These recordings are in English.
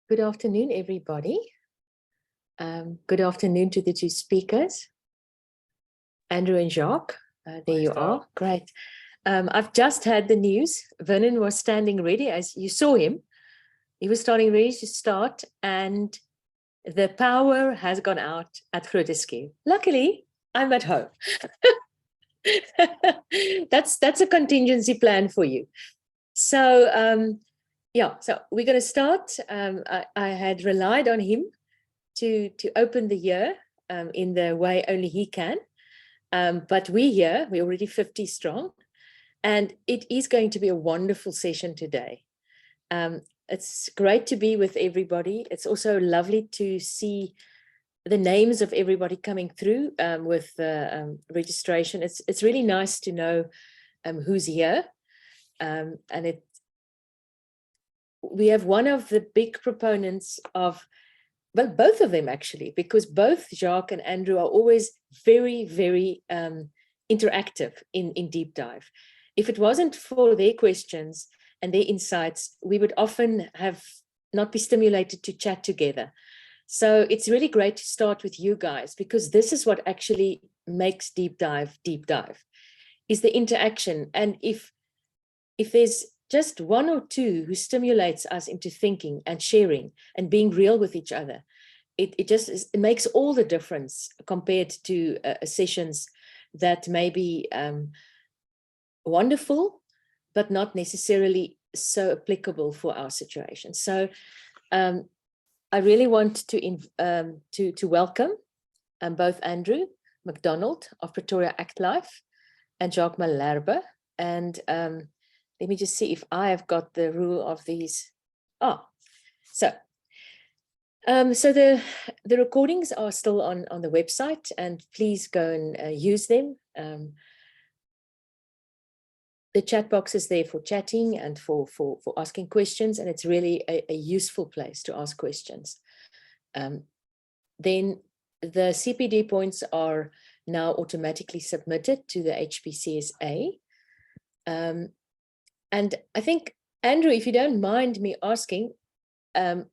Good afternoon, everybody. Good afternoon to the two speakers, Andrew and Jacques. There you are. Great. I've just had the news. Vernon was standing ready, as you saw him. He was starting ready to start, and the power has gone out at Grooteskiel. Luckily, I'm at home. That's a contingency plan for you. So, yeah, so we're going to start. I had relied on him to open the year in the way only he can. But we're already 50 strong, and it is going to be a wonderful session today. It's great to be with everybody. It's also lovely to see the names of everybody coming through with the registration. It's really nice to know who's here. And we have one of the big proponents of, well, both of them actually, because both Jacques and Andrew are always very, very interactive in deep dive. If it wasn't for their questions and their insights, we would often have not be stimulated to chat together. So it's really great to start with you guys, because this is what actually makes deep dive, is the interaction. And if there's just one or two who stimulates us into thinking and sharing and being real with each other, it makes all the difference compared to sessions that may be wonderful, but not necessarily so applicable for our situation. So I really want to welcome both Andrew MacDonald of Pretoria Act Life and Jacques Malherbe. And let me just see if I have got the rule of these. So the recordings are still on the website, and please go and use them. The chat box is there for chatting and for asking questions, and it's really a useful place to ask questions. Then the CPD points are now automatically submitted to the HPCSA. And I think, Andrew, if you don't mind me asking, I'm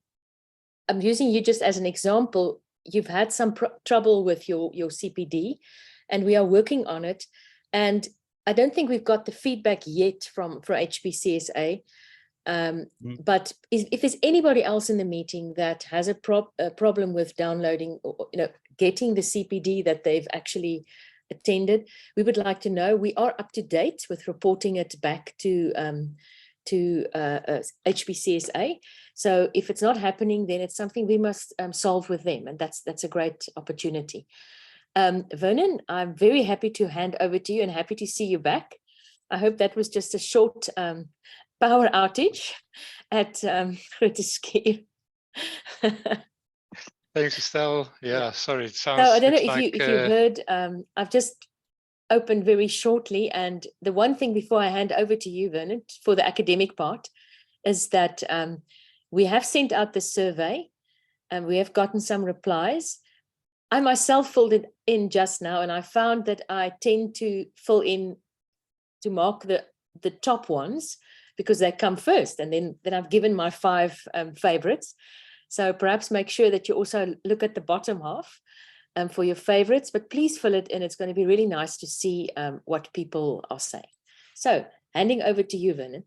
using you just as an example. You've had some trouble with your CPD, and we are working on it. And I don't think we've got the feedback yet from HPCSA. But if there's anybody else in the meeting that has a problem with downloading or getting the CPD that they've actually attended, we would like to know. We are up to date with reporting it back to HPCSA. So if it's not happening, then it's something we must solve with them, and that's a great opportunity. Vernon, I'm very happy to hand over to you and happy to see you back. I hope that was just a short power outage at Grooteskiel. Thanks, Estelle. Yeah, sorry, it sounds. So I don't know if you heard. I've just opened very shortly, and the one thing before I hand over to you, Vernon, for the academic part, is that we have sent out the survey, and we have gotten some replies. I myself filled it in just now, and I found that I tend to fill in to mark the top ones because they come first, and then I've given my 5 favorites. So perhaps make sure that you also look at the bottom half for your favorites, but please fill it in. It's going to be really nice to see what people are saying. So handing over to you, Vernon.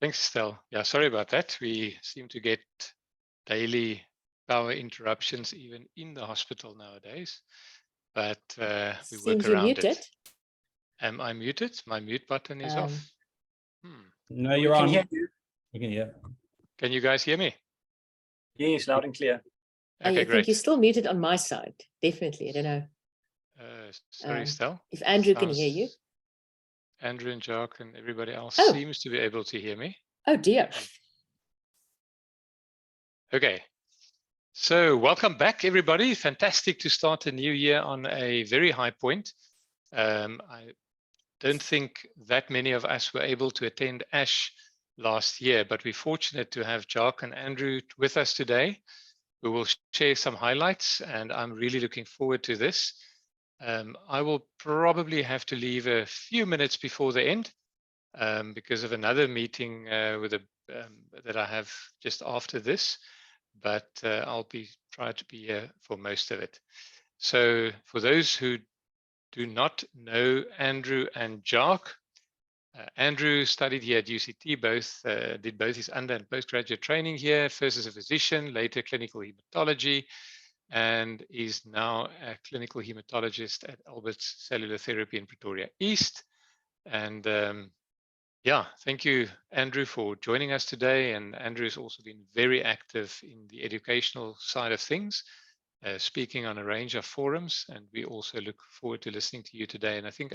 Thanks, Estelle. Yeah, sorry about that. We seem to get daily power interruptions even in the hospital nowadays, but we work around it. Am I muted? My mute button is off. No, you're on. We can hear. Can you guys hear me? Yes, loud and clear. Okay, I think you're still muted on my side. Definitely. I don't know. Sorry, Estelle. If Andrew can hear you. Andrew and Jacques and everybody else seems to be able to hear me. Oh, dear. Okay. So welcome back, everybody. Fantastic to start a new year on a very high point. I don't think that many of us were able to attend ASH last year, but we're fortunate to have Jacques and Andrew with us today. We will share some highlights, and I'm really looking forward to this. I will probably have to leave a few minutes before the end, because of another meeting that I have just after this, but I'll try to be here for most of it. So for those who do not know Andrew and Jacques, Andrew studied here at UCT, did both his under and postgraduate training here, first as a physician, later clinical hematology, and is now a clinical hematologist at Albert's Cellular Therapy in Pretoria East. And yeah, thank you, Andrew, for joining us today. And Andrew has also been very active in the educational side of things, speaking on a range of forums. And we also look forward to listening to you today. And I think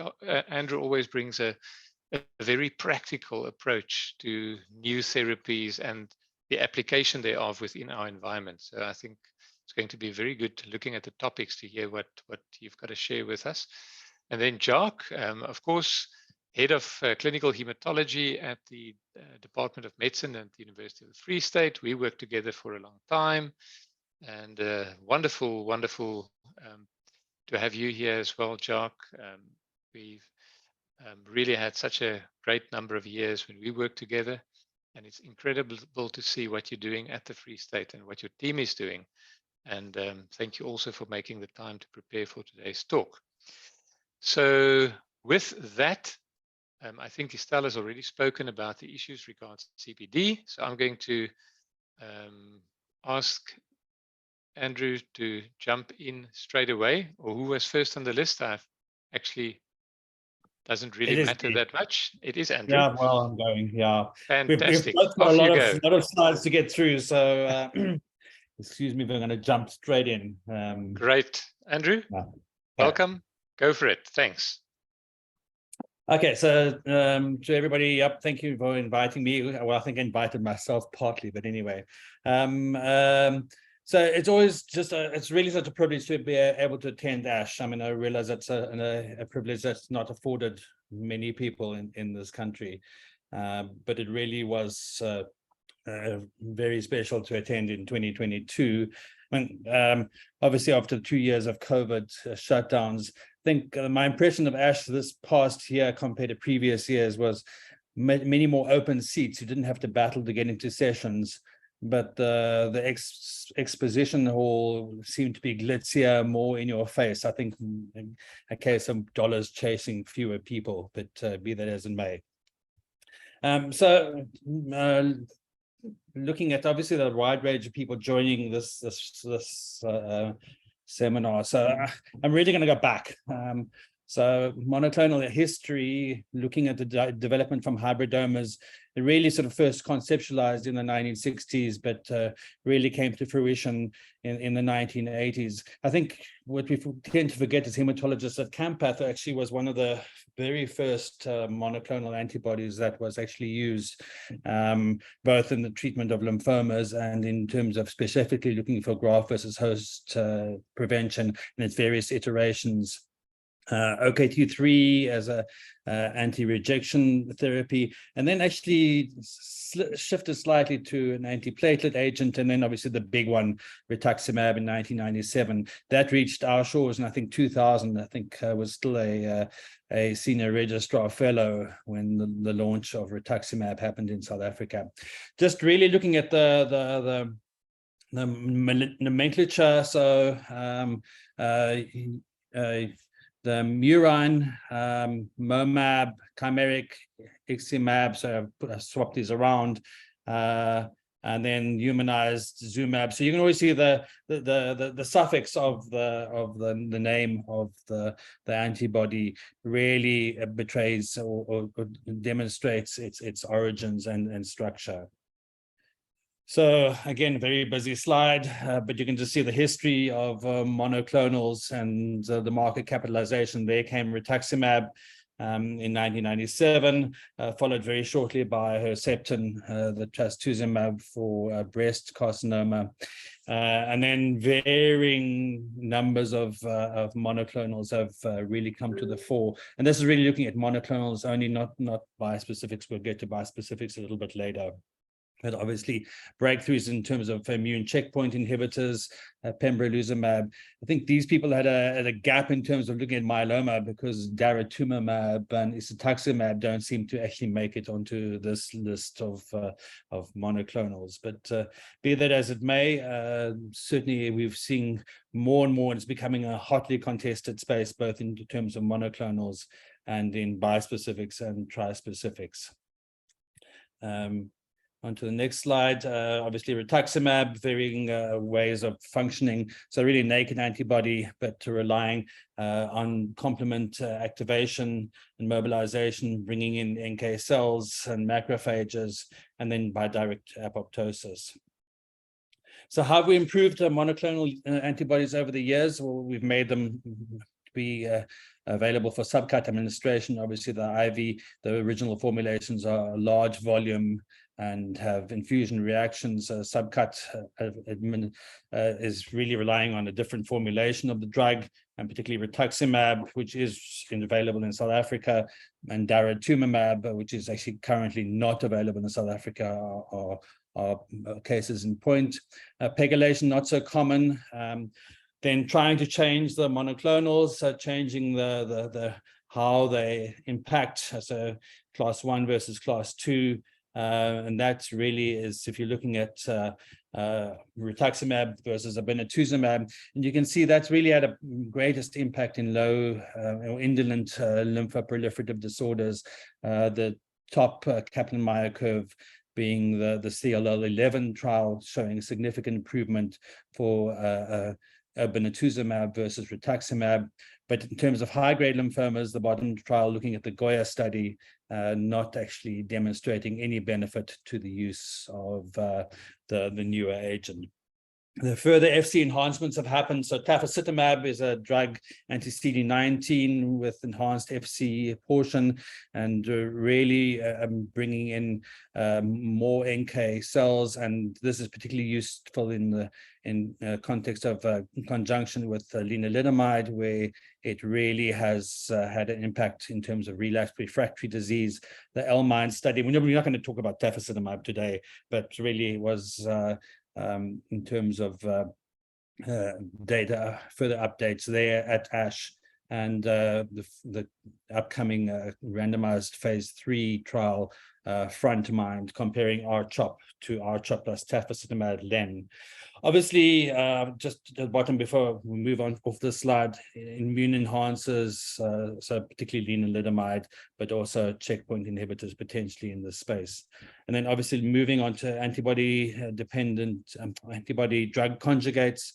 Andrew always brings a very practical approach to new therapies and the application thereof within our environment. So I think it's going to be very good looking at the topics to hear what you've got to share with us. And then Jacques, of course, head of clinical hematology at the Department of Medicine at the University of the Free State. We worked together for a long time, and wonderful to have you here as well, Jacques. We've really had such a great number of years when we worked together, and it's incredible to see what you're doing at the Free State and what your team is doing. And thank you also for making the time to prepare for today's talk. So with that, I think Estelle has already spoken about the issues regarding CPD. So I'm going to ask Andrew to jump in straight away, or who was first on the list. Actually doesn't really matter that much. It is Andrew. Yeah, well, I'm going. Yeah, fantastic. We've got a lot of slides to get through, so excuse me if I'm going to jump straight in. Great, Andrew. Welcome. Go for it. Thanks. Okay, so to everybody, thank you for inviting me. Well, I think I invited myself partly, but anyway. So it's always it's really such a privilege to be able to attend ASH. I mean, I realize that's a privilege that's not afforded many people in this country, but it really was very special to attend in 2022. And obviously, after 2 years of COVID shutdowns, I think my impression of ASH this past year compared to previous years was many more open seats. You didn't have to battle to get into sessions, but the exposition hall seemed to be glitzier, more in your face. I think a case of dollars chasing fewer people, but be that as it may. Looking at obviously the wide range of people joining this seminar, so I'm really going to go back. So monoclonal history, looking at the development from hybridomas, it really sort of first conceptualized in the 1960s, but really came to fruition in the 1980s. I think what we tend to forget as hematologists at Campath actually was one of the very first monoclonal antibodies that was actually used, both in the treatment of lymphomas and in terms of specifically looking for graft versus host prevention in its various iterations. OKT3 as a anti-rejection therapy, and then actually shifted slightly to an antiplatelet agent, and then obviously the big one, rituximab, in 1997. That reached our shores, and I think 2000, I think was still a senior registrar fellow when the launch of rituximab happened in South Africa. Just really looking at the nomenclature, so the murine, MOMAB, chimeric, iximab, so I swapped these around, and then humanized Zumab. So you can always see the suffix of the name of the antibody really betrays or demonstrates its origins and structure. So again, very busy slide, but you can just see the history of monoclonals and the market capitalization. There came rituximab in 1997, followed very shortly by Herceptin, the trastuzumab for breast carcinoma, and then varying numbers of monoclonals have really come to the fore. And this is really looking at monoclonals only, not bispecifics. We'll get to bispecifics a little bit later. But obviously, breakthroughs in terms of immune checkpoint inhibitors, pembrolizumab. I think these people had a gap in terms of looking at myeloma because daratumumab and isatuximab don't seem to actually make it onto this list of monoclonals. But be that as it may, certainly we've seen more and more, and it's becoming a hotly contested space, both in terms of monoclonals and in bispecifics and trispecifics. On to the next slide, obviously rituximab, varying ways of functioning. So really naked antibody, but relying on complement activation and mobilization, bringing in NK cells and macrophages, and then by direct apoptosis. So how have we improved monoclonal antibodies over the years? Well, we've made them be available for subcut administration. Obviously, the IV, the original formulations are large volume and have infusion reactions. Subcut is really relying on a different formulation of the drug, and particularly rituximab, which is available in South Africa, and daratumumab, which is actually currently not available in South Africa, are cases in point. Pegylation, not so common. Then trying to change the monoclonals, changing the how they impact, so class 1 versus class 2. And that really is, if you're looking at rituximab versus obinutuzumab, and you can see that's really had a greatest impact in low or indolent lymphoproliferative disorders. The top Kaplan-Meier curve being the CLL11 trial, showing a significant improvement for obinutuzumab versus rituximab. But in terms of high-grade lymphomas, the bottom trial looking at the Goya study, not actually demonstrating any benefit to the use of the newer agent. The further FC enhancements have happened. So tafasitamab is a drug anti-CD19 with enhanced FC portion, and really bringing in more NK cells. And this is particularly useful in the context of conjunction with lenalidomide, where it really has had an impact in terms of relapsed refractory disease. The L-MIND study, we're not going to talk about tafasitamab today, but really was in terms of data, further updates there at ASH, and the upcoming randomized phase 3 trial, Frontmind, comparing R-CHOP to R-CHOP plus tafasitamab len. Obviously, just at the bottom before we move on off this slide, immune enhancers, so particularly lenalidomide, but also checkpoint inhibitors potentially in this space. And then obviously moving on to antibody-dependent antibody drug conjugates,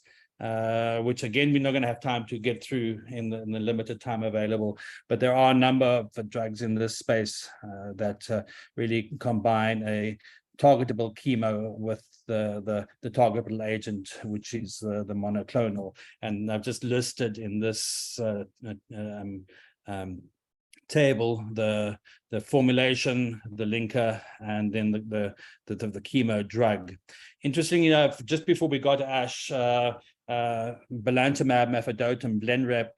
which again, we're not going to have time to get through in the limited time available, but there are a number of drugs in this space that really combine a targetable chemo with the targetable agent, which is the monoclonal. And I've just listed in this table the formulation, the linker, and then the chemo drug. Interestingly enough, just before we got to ASH, belantamab mafodotin Blenrep,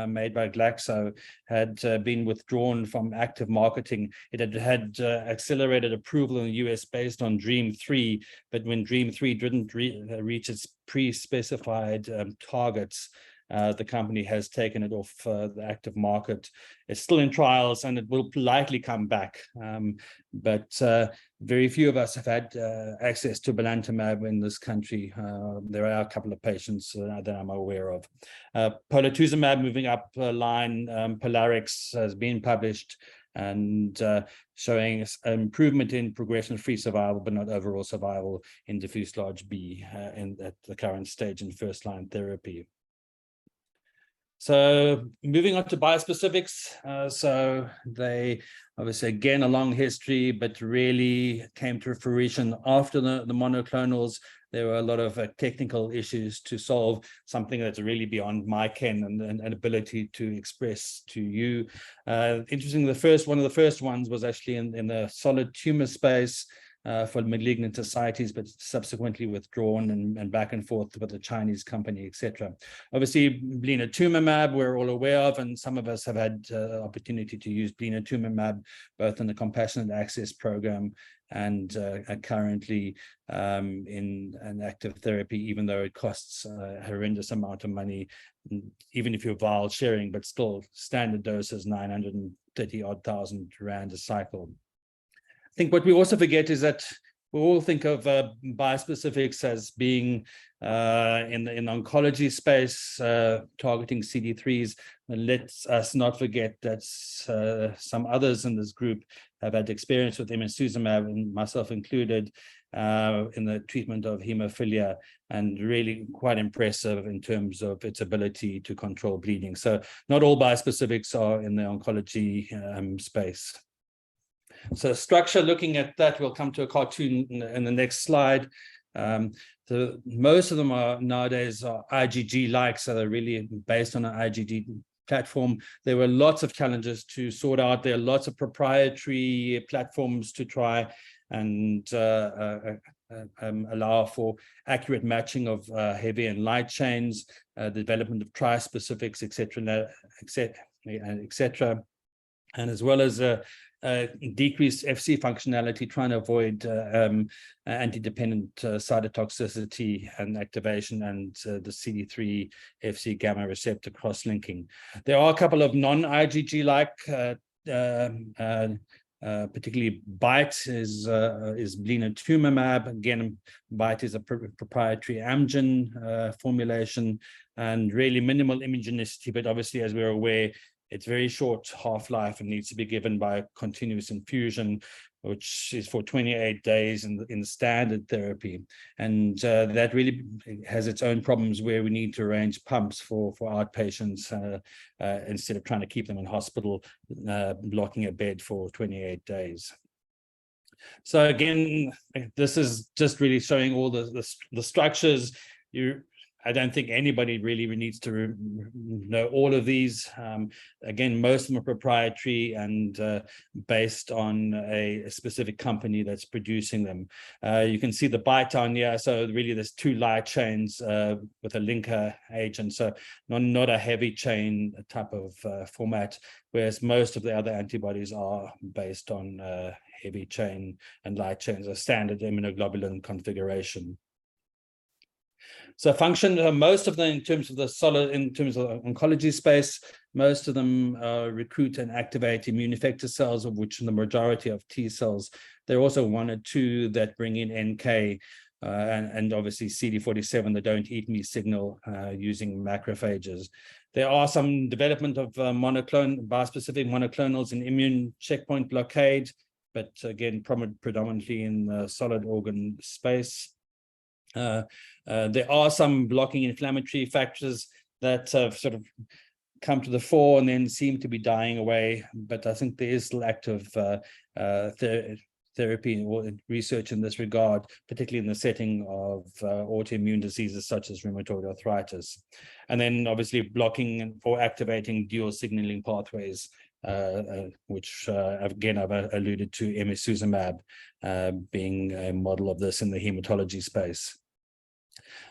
made by Glaxo, had been withdrawn from active marketing. It had accelerated approval in the US based on DREAM3, but when DREAM3 didn't reach its pre-specified targets, the company has taken it off the active market. It's still in trials and it will likely come back. But very few of us have had access to belantamab in this country. There are a couple of patients that I'm aware of. Polatuzumab moving up line, Polarix has been published and showing improvement in progression-free survival, but not overall survival in diffuse large B at the current stage in first-line therapy. So moving on to bispecifics, so they obviously again a long history, but really came to fruition after the monoclonals. There were a lot of technical issues to solve, something that's really beyond my ken and ability to express to you. Interestingly, one of the first ones was actually in the solid tumor space. For malignant ascites, but subsequently withdrawn and back and forth with a Chinese company, etc. Obviously, blinatumomab we're all aware of, and some of us have had opportunity to use blinatumomab both in the compassionate access program and are currently in an active therapy, even though it costs a horrendous amount of money, even if you're vial sharing, but still standard dose is 930,000 Rand a cycle. I think what we also forget is that we all think of bispecifics as being in the oncology space, targeting CD3s. And let's us not forget that some others in this group have had experience with imsuzumab, and myself included, in the treatment of hemophilia, and really quite impressive in terms of its ability to control bleeding. So not all bispecifics are in the oncology space. So structure, looking at that, we'll come to a cartoon in the next slide. Most of them are nowadays are IgG-like, so they're really based on an IgG platform. There were lots of challenges to sort out. There are lots of proprietary platforms to try and allow for accurate matching of heavy and light chains, the development of tri-specifics, etc., etc., and as well as decreased FC functionality, trying to avoid anti-dependent cytotoxicity and activation, and the CD3 FC gamma receptor cross-linking. There are a couple of non-IgG-like, particularly BITE is blinatumomab. Again, BITE is a proprietary Amgen formulation, and really minimal immunogenicity, but obviously, as we're aware, it's very short half-life and needs to be given by continuous infusion, which is for 28 days in the standard therapy. And that really has its own problems where we need to arrange pumps for outpatients instead of trying to keep them in hospital, blocking a bed for 28 days. So again, this is just really showing all the structures. I don't think anybody really needs to know all of these. Again, most of them are proprietary and based on a specific company that's producing them. You can see the BITE on here. So really there's two light chains with a linker agent. So not a heavy chain type of format, whereas most of the other antibodies are based on heavy chain and light chains, a standard immunoglobulin configuration. So function, most of them in terms of the oncology space, most of them recruit and activate immune effector cells, of which the majority of T cells. There are also one or two that bring in NK and obviously CD47 that don't eat me signal using macrophages. There are some development of bispecific monoclonals in immune checkpoint blockade, but again, predominantly in the solid organ space. There are some blocking inflammatory factors that have sort of come to the fore and then seem to be dying away, but I think there is still active therapy or research in this regard, particularly in the setting of autoimmune diseases such as rheumatoid arthritis. And then obviously blocking or activating dual signaling pathways, which again I've alluded to, imsuzumab being a model of this in the hematology space.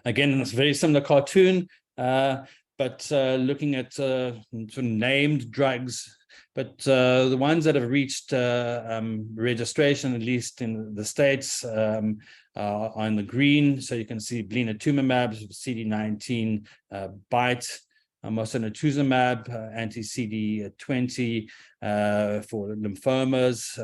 Again, it's a very similar cartoon, but looking at sort of named drugs, but the ones that have reached registration, at least in the States, are in the green. So you can see blinatumomab, CD19, BITE, mosunetuzumab, anti-CD20 for lymphomas,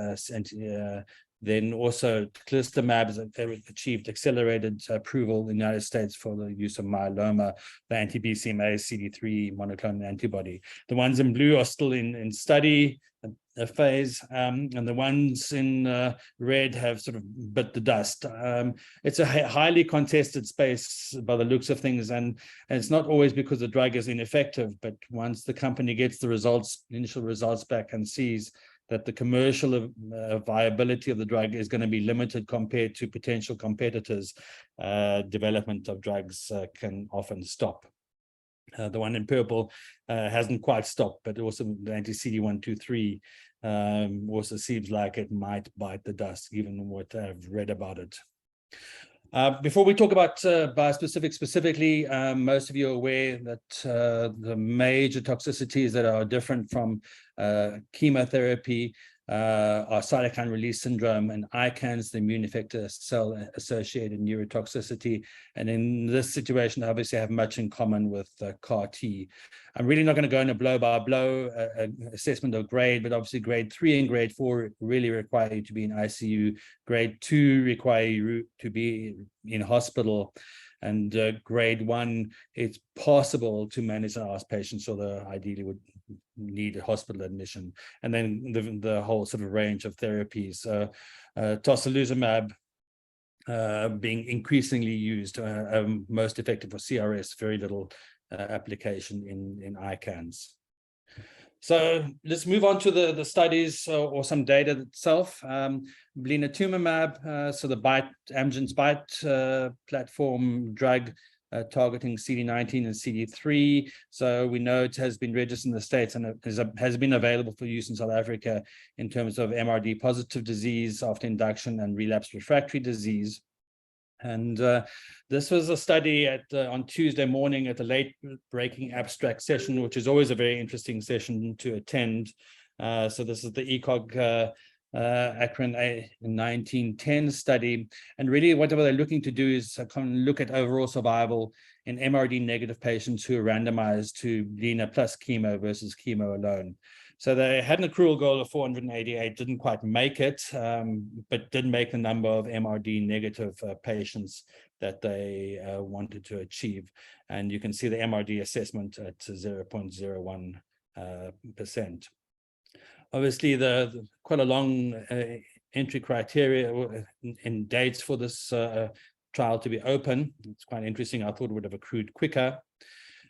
then also teclistamab has achieved accelerated approval in the United States for the use of myeloma, the anti-BCMA CD3 monoclonal antibody. The ones in blue are still in study phase, and the ones in red have sort of bit the dust. It's a highly contested space by the looks of things, and it's not always because the drug is ineffective, but once the company gets the results, initial results back, and sees that the commercial viability of the drug is going to be limited compared to potential competitors, development of drugs can often stop. The one in purple hasn't quite stopped, but also the anti-CD123 also seems like it might bite the dust, given what I've read about it. Before we talk about bispecific specifically, most of you are aware that the major toxicities that are different from chemotherapy are cytokine release syndrome and ICANS, the immune effector cell-associated neurotoxicity. And in this situation, obviously have much in common with CAR T. I'm really not going to go into blow-by-blow assessment of grade, but obviously grade 3 and grade 4 really require you to be in ICU. Grade 2 require you to be in hospital. And grade 1, it's possible to manage and ask patients, although ideally would need a hospital admission. And then the whole sort of range of therapies, tocilizumab being increasingly used, most effective for CRS, very little application in ICANS. So let's move on to the studies or some data itself. Blinatumomab, so the Amgen's BiTE platform drug targeting CD19 and CD3. So we know it has been registered in the States and has been available for use in South Africa in terms of MRD positive disease after induction and relapse refractory disease. And this was a study on Tuesday morning at the late breaking abstract session, which is always a very interesting session to attend. So this is the ECOG Akron 1910 study. And really what they're looking to do is look at overall survival in MRD negative patients who are randomized to Blina plus chemo versus chemo alone. So they had an accrual goal of 488, didn't quite make it, but did make the number of MRD negative patients that they wanted to achieve. And you can see the MRD assessment at 0.01%. Obviously, the quite a long entry criteria in dates for this trial to be open. It's quite interesting. I thought it would have accrued quicker.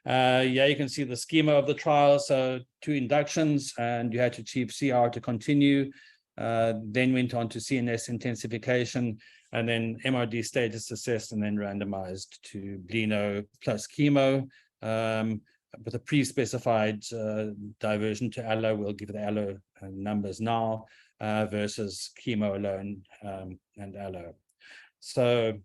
Yeah, you can see the schema of the trial. So 2 inductions, and you had to achieve CR to continue. Then went on to CNS intensification, and then MRD status assessed, and then randomized to Blino plus chemo. With a pre-specified diversion to allo, we'll give the allo numbers now, versus chemo alone and allo. So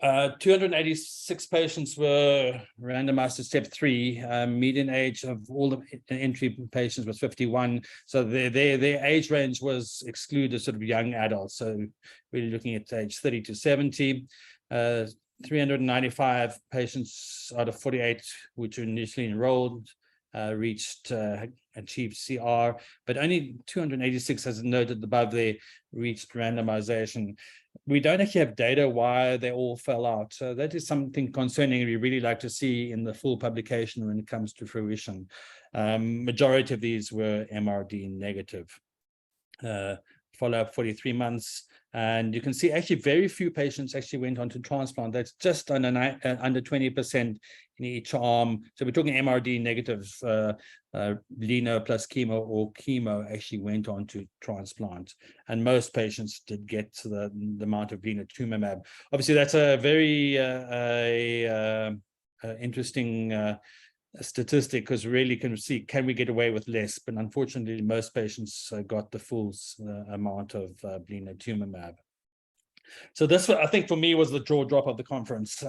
286 patients were randomized to step 3. Median age of all the entry patients was 51. So their age range was excluded sort of young adults. So really looking at age 30 to 70. 395 patients out of 48 which were initially enrolled achieved CR, but only 286, as noted above there, reached randomization. We don't actually have data why they all fell out. So that is something concerning we really like to see in the full publication when it comes to fruition. Majority of these were MRD negative. Follow-up 43 months. And you can see actually very few patients actually went on to transplant. That's just under 20% in each arm. So we're talking MRD negative, Blino plus chemo or chemo actually went on to transplant. And most patients did get to the amount of blinatumomab. Obviously, that's a very interesting statistic, because really can see, can we get away with less? But unfortunately, most patients got the full amount of blinatumomab. So this, I think, for me, was the jaw drop of the conference.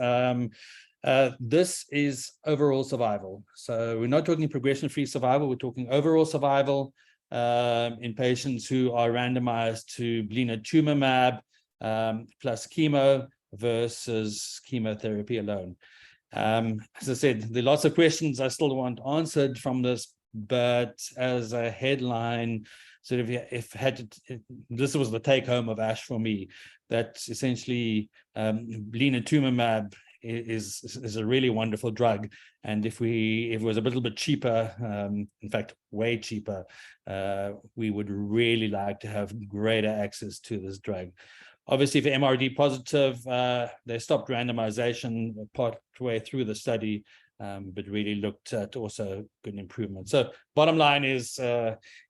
This is overall survival. So we're not talking progression-free survival. We're talking overall survival in patients who are randomized to blinatumomab plus chemo versus chemotherapy alone. As I said, there are lots of questions I still want answered from this, but as a headline, sort of, this was the take home of ASH for me, that essentially blinatumomab is a really wonderful drug, and if it was a little bit cheaper, in fact way cheaper, we would really like to have greater access to this drug. Obviously, for MRD positive, they stopped randomization partway through the study, but really looked at also good improvement. So bottom line is,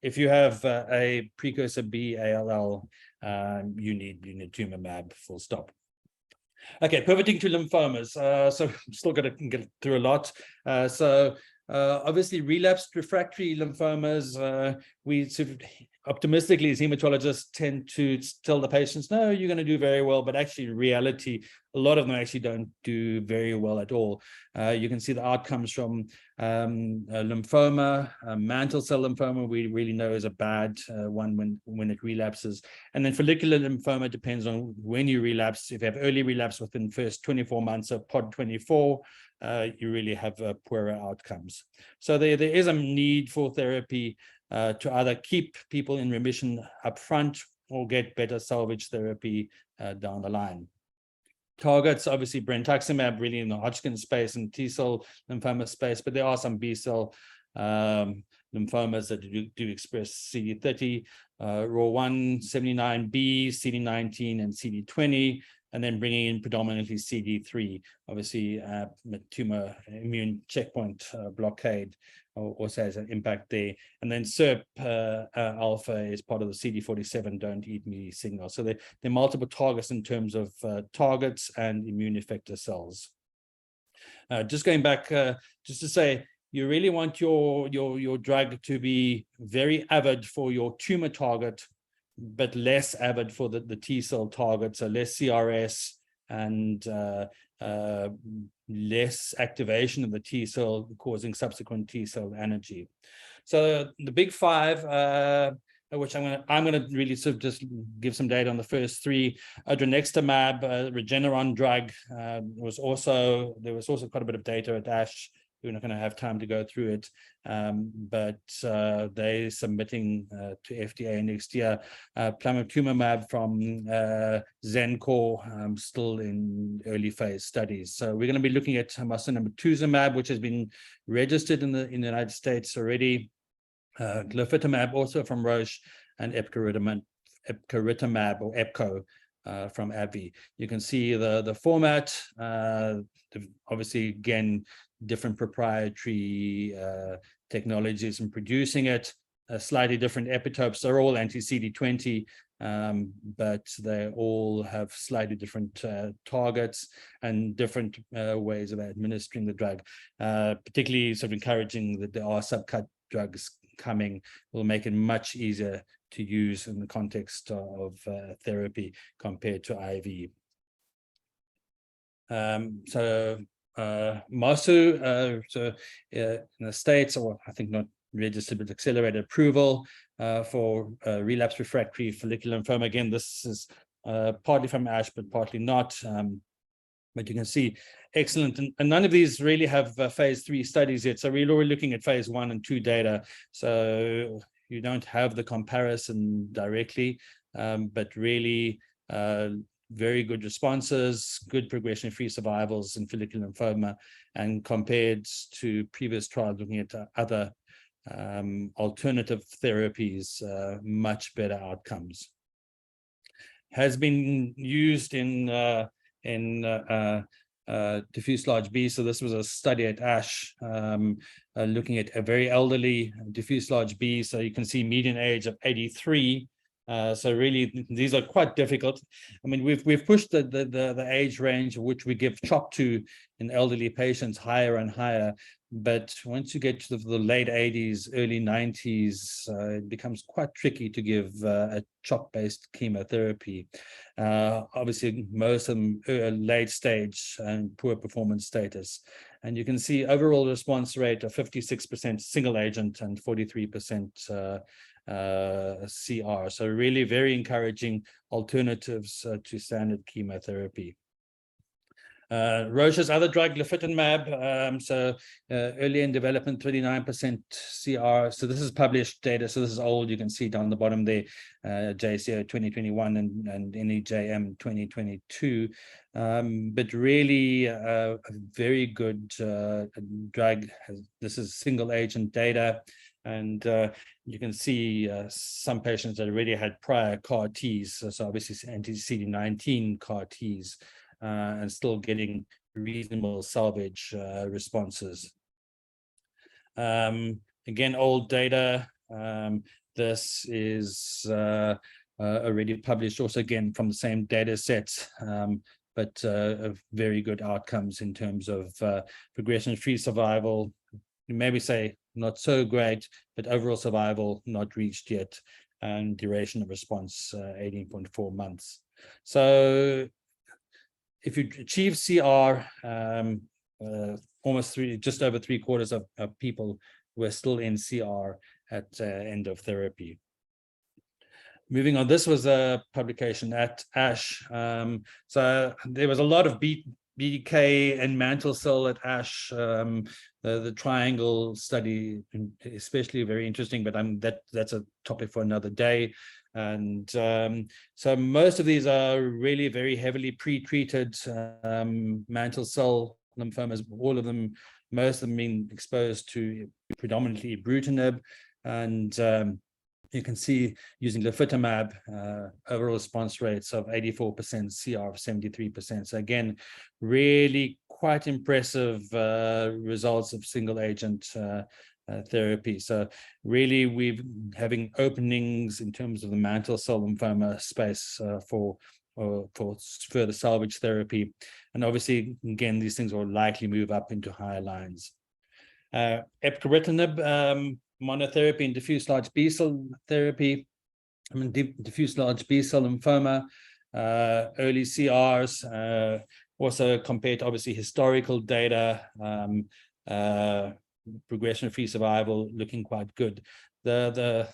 if you have a precursor B ALL, you need blinatumomab, full stop. Okay, pivoting to lymphomas. So I'm still going to get through a lot. Obviously, relapsed refractory lymphomas, we sort of optimistically as hematologists tend to tell the patients, no, you're going to do very well, but actually in reality, a lot of them actually don't do very well at all. You can see the outcomes from lymphoma, mantle cell lymphoma, we really know is a bad one when it relapses. And then follicular lymphoma depends on when you relapse. If you have early relapse within the first 24 months of pod 24, you really have poorer outcomes. So there is a need for therapy to either keep people in remission up front or get better salvage therapy down the line. Targets, obviously, brentuximab really in the Hodgkin space and T-cell lymphoma space, but there are some B-cell lymphomas that do express CD30, ROR1, 79B, CD19, and CD20, and then bringing in predominantly CD3. Obviously, tumor immune checkpoint blockade also has an impact there. And then SERP alpha is part of the CD47 don't eat me signal. So there are multiple targets in terms of targets and immune effector cells. Just going back, just to say, you really want your drug to be very avid for your tumor target, but less avid for the T-cell target, so less CRS and less activation of the T-cell, causing subsequent T-cell energy. So the big five, which I'm gonna really sort of just give some data on the first three. Odronextamab, Regeneron drug, there was also quite a bit of data at ASH. We're not going to have time to go through it, but they're submitting to FDA next year. Plamotumumab from Xencor, still in early phase studies. So we're going to be looking at mosunetuzumab, which has been registered in the United States already. Glofitamab, also from Roche, and epcoritamab or EPCO from AbbVie. You can see the format. Obviously, again, different proprietary technologies in producing it, slightly different epitopes. They're all anti-CD20, but they all have slightly different targets and different ways of administering the drug. Particularly sort of encouraging that there are subcut drugs coming will make it much easier to use in the context of therapy compared to IV. MOSU, in the States, or I think not registered, but accelerated approval for relapse refractory follicular lymphoma. Again, this is partly from ASH, but partly not. But you can see excellent, and none of these really have phase 3 studies yet. So we're already looking at phase 1 and 2 data. So you don't have the comparison directly, but really very good responses, good progression-free survivals in follicular lymphoma, and compared to previous trials looking at other alternative therapies, much better outcomes. Has been used in diffuse large B. So this was a study at ASH looking at a very elderly diffuse large B. So you can see median age of 83. So really, these are quite difficult. I mean, we've pushed the age range which we give CHOP to in elderly patients higher and higher. But once you get to the late 80s, early 90s, it becomes quite tricky to give a CHOP-based chemotherapy. Obviously, most of them are late stage and poor performance status. And you can see overall response rate of 56% single agent and 43% CR. So really very encouraging alternatives to standard chemotherapy. Roche's other drug, glofitamab, early in development, 39% CR. So this is published data. So this is old. You can see down the bottom there, JCO 2021 and NEJM 2022. But really a very good drug. This is single agent data. And you can see some patients that already had prior CAR Ts, so obviously anti-CD19 CAR Ts, and still getting reasonable salvage responses. Again, old data. This is already published, also again from the same data sets, but very good outcomes in terms of progression-free survival. You maybe say not so great, but overall survival not reached yet, and duration of response 18.4 months. So if you achieve CR, just over 3/4 of people were still in CR at end of therapy. Moving on, this was a publication at ASH. So there was a lot of BDK and mantle cell at ASH. The triangle study, especially very interesting, but that's a topic for another day. And so most of these are really very heavily pre-treated mantle cell lymphomas. All of them, most of them being exposed to predominantly ibrutinib, and you can see using glofitamab, overall response rates of 84%, CR of 73%. So again, really quite impressive results of single agent therapy. So really we're having openings in terms of the mantle cell lymphoma space for further salvage therapy. And obviously, again, these things will likely move up into higher lines. Epcoritamab, monotherapy in diffuse large B-cell therapy, diffuse large B-cell lymphoma, early CRs, also compared to obviously historical data, progression-free survival looking quite good. The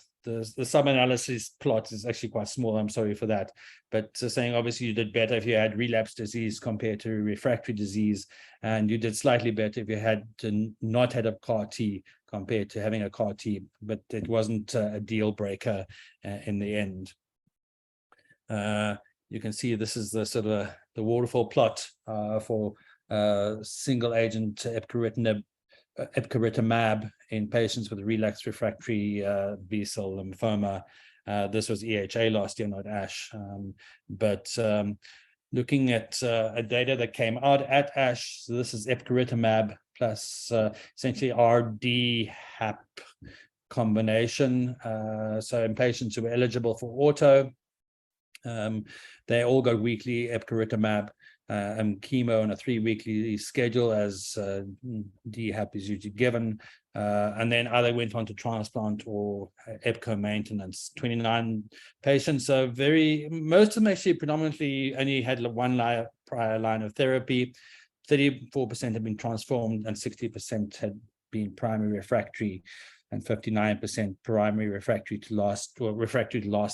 sub-analysis plot is actually quite small, I'm sorry for that, but saying obviously you did better if you had relapse disease compared to refractory disease, and you did slightly better if you had not had a CAR T compared to having a CAR T, but it wasn't a deal breaker in the end. You can see this is the sort of the waterfall plot for single agent epcoritamab in patients with relapsed refractory B-cell lymphoma. This was EHA last year, not ASH. Looking at data that came out at ASH, so this is epcoritamab plus essentially RD-HAP combination. So in patients who were eligible for auto, they all got weekly epcoritamab and chemo on a 3-weekly schedule as DHAP is usually given. And then either went on to transplant or EPCO maintenance. 29 patients, so most of them actually predominantly only had one prior line of therapy. 34% had been transformed and 60% had been primary refractory, and 59% primary refractory to last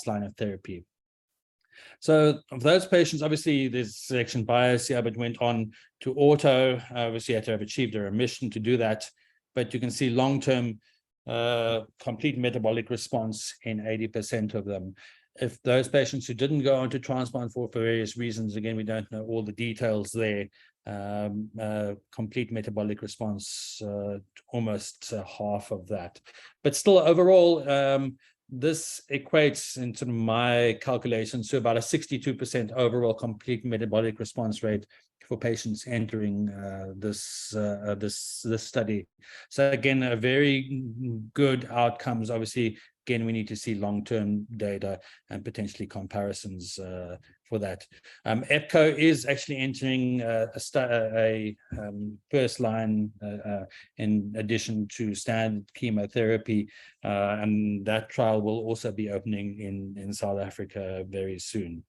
line of therapy. So of those patients, obviously there's selection bias here, but went on to auto. Obviously had to have achieved a remission to do that, but you can see long-term complete metabolic response in 80% of them. If those patients who didn't go on to transplant for various reasons, again, we don't know all the details there, complete metabolic response, almost half of that. But still overall, this equates in sort of my calculations to about a 62% overall complete metabolic response rate for patients entering this study. So again, a very good outcomes. Obviously, again, we need to see long-term data and potentially comparisons for that. EPCO is actually entering a first line in addition to standard chemotherapy, and that trial will also be opening in South Africa very soon.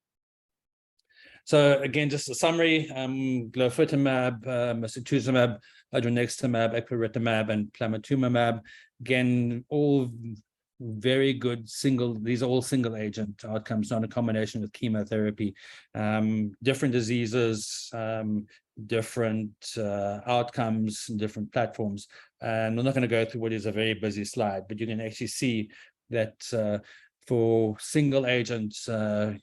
So again, just a summary: glofitamab, mosunetuzumab, odronextamab, epcoritamab, and plamotumumab. Again, all very good these are all single agent outcomes, not a combination with chemotherapy. Different diseases, different outcomes, different platforms. And I'm not going to go through what is a very busy slide, but you can actually see that for single agents,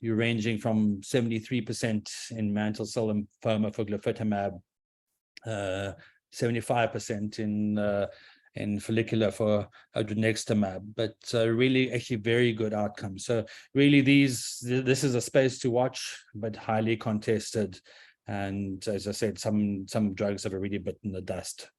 you're ranging from 73% in mantle cell lymphoma for glofitamab, 75% in follicular for odronextamab, but really actually very good outcomes. So really this is a space to watch, but highly contested. And as I said, some drugs have already bitten the dust.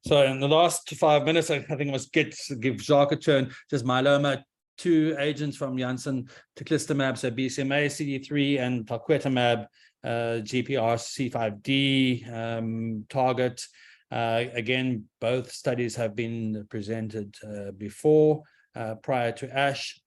So in the last 5 minutes, I think I must give Jacques a turn. Just myeloma, 2 agents from Janssen, teclistamab, so BCMA, CD3, and talquetamab, GPRC5D target. Again, both studies have been presented before, prior to ASH.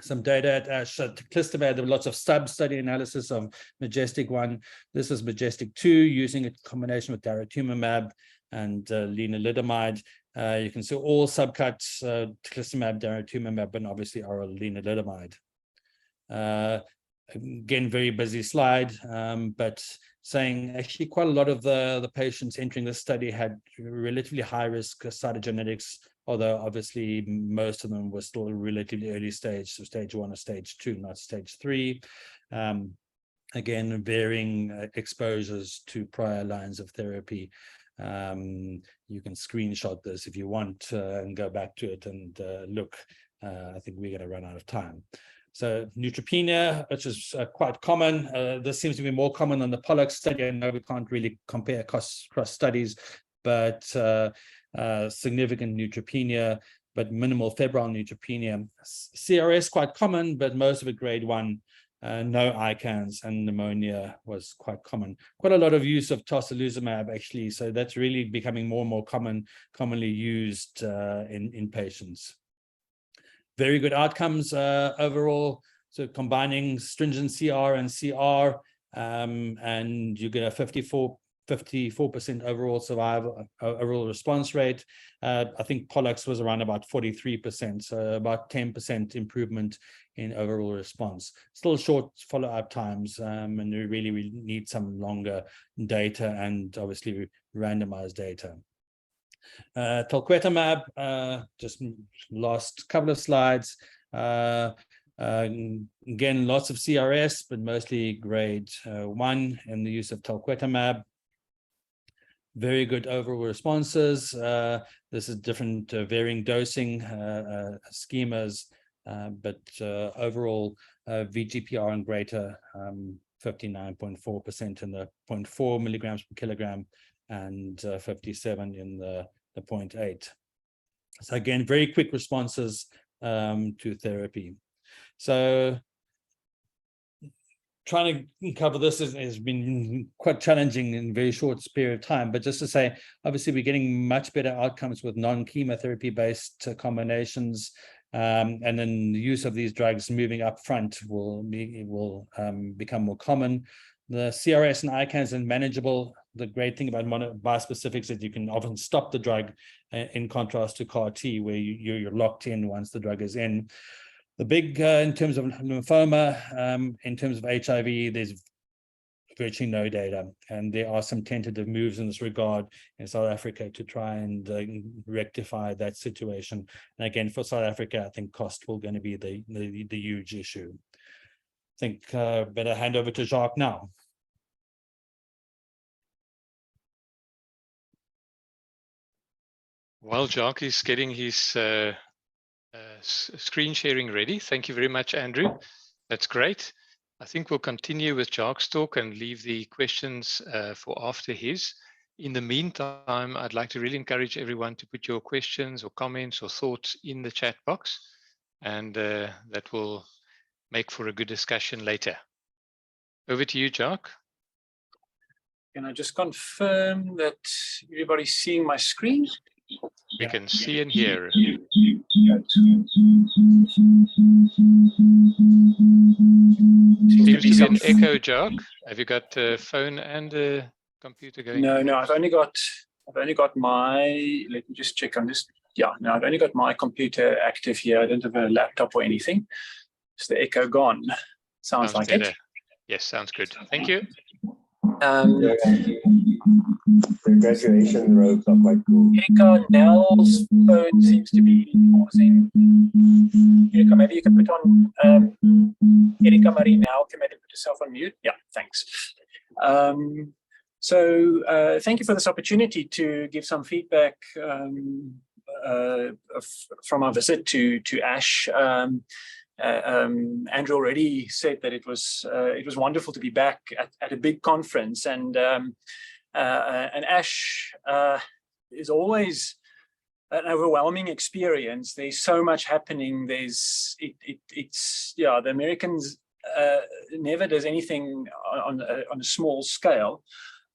some data at ASH. Teclistamab, there were lots of sub-study analysis of Majestic 1. This is Majestic 2, using a combination with daratumumab and lenalidomide. You can see all subcuts, teclistamab, daratumumab, and obviously oral lenalidomide. Again, very busy slide, but saying actually quite a lot of the patients entering the study had relatively high risk cytogenetics, although obviously most of them were still relatively early stage, so stage 1 or stage 2, not stage 3. Again, varying exposures to prior lines of therapy. You can screenshot this if you want and go back to it and look. I think we're going to run out of time. So neutropenia, which is quite common. This seems to be more common than the Pollux study. I know we can't really compare cross studies, but significant neutropenia, but minimal febrile neutropenia. CRS quite common, but most of it grade 1. No ICANS, and pneumonia was quite common. Quite a lot of use of tocilizumab actually, so that's really becoming more and more commonly used in patients. Very good outcomes overall. So combining stringent CR and CR, and you get a 54% overall survival, overall response rate. I think Pollux was around about 43%, so about 10% improvement in overall response. Still short follow-up times, and we really need some longer data and obviously randomized data. Talquetamab, just last couple of slides. Again, lots of CRS, but mostly grade 1 in the use of talquetamab. Very good overall responses. This is different varying dosing schemas, but overall VGPR and greater, 59.4% in the 0.4 milligrams per kilogram and 57 in the 0.8. So again, very quick responses to therapy. So trying to cover this has been quite challenging in a very short period of time, but just to say, obviously we're getting much better outcomes with non-chemotherapy based combinations, and then the use of these drugs moving up front will become more common. The CRS and ICANS are manageable. The great thing about bispecifics is that you can often stop the drug, in contrast to CAR T, where you're locked in once the drug is in. The big, in terms of lymphoma, in terms of HIV, there's virtually no data. And there are some tentative moves in this regard in South Africa to try and rectify that situation. And again, for South Africa, I think cost will going to be the huge issue. I think better hand over to Jacques now. While Jacques is getting his screen sharing ready, thank you very much, Andrew. That's great. I think we'll continue with Jacques' talk and leave the questions for after his. In the meantime, I'd like to really encourage everyone to put your questions or comments or thoughts in the chat box, and that will make for a good discussion later. Over to you, Jacques. Can I just confirm that everybody's seeing my screen? We can see and hear. Seems to be an echo, Jacques. Have you got a phone and a computer going? No, I've only got my, let me just check on this. Yeah, no, I've only got my computer active here. I don't have a laptop or anything. Is the echo gone? Sounds like better. It. Yes, sounds good. Thank you. Congratulations, Rogues are quite cool. Erika, Nell's phone seems to be pausing. Erika, maybe you can put on Erika Marie now. Can maybe put yourself on mute? Yeah, thanks. So thank you for this opportunity to give some feedback from our visit to ASH. Andrew already said that it was wonderful to be back at a big conference, and ASH is always an overwhelming experience. There's so much happening. It's the Americans never does anything on a small scale,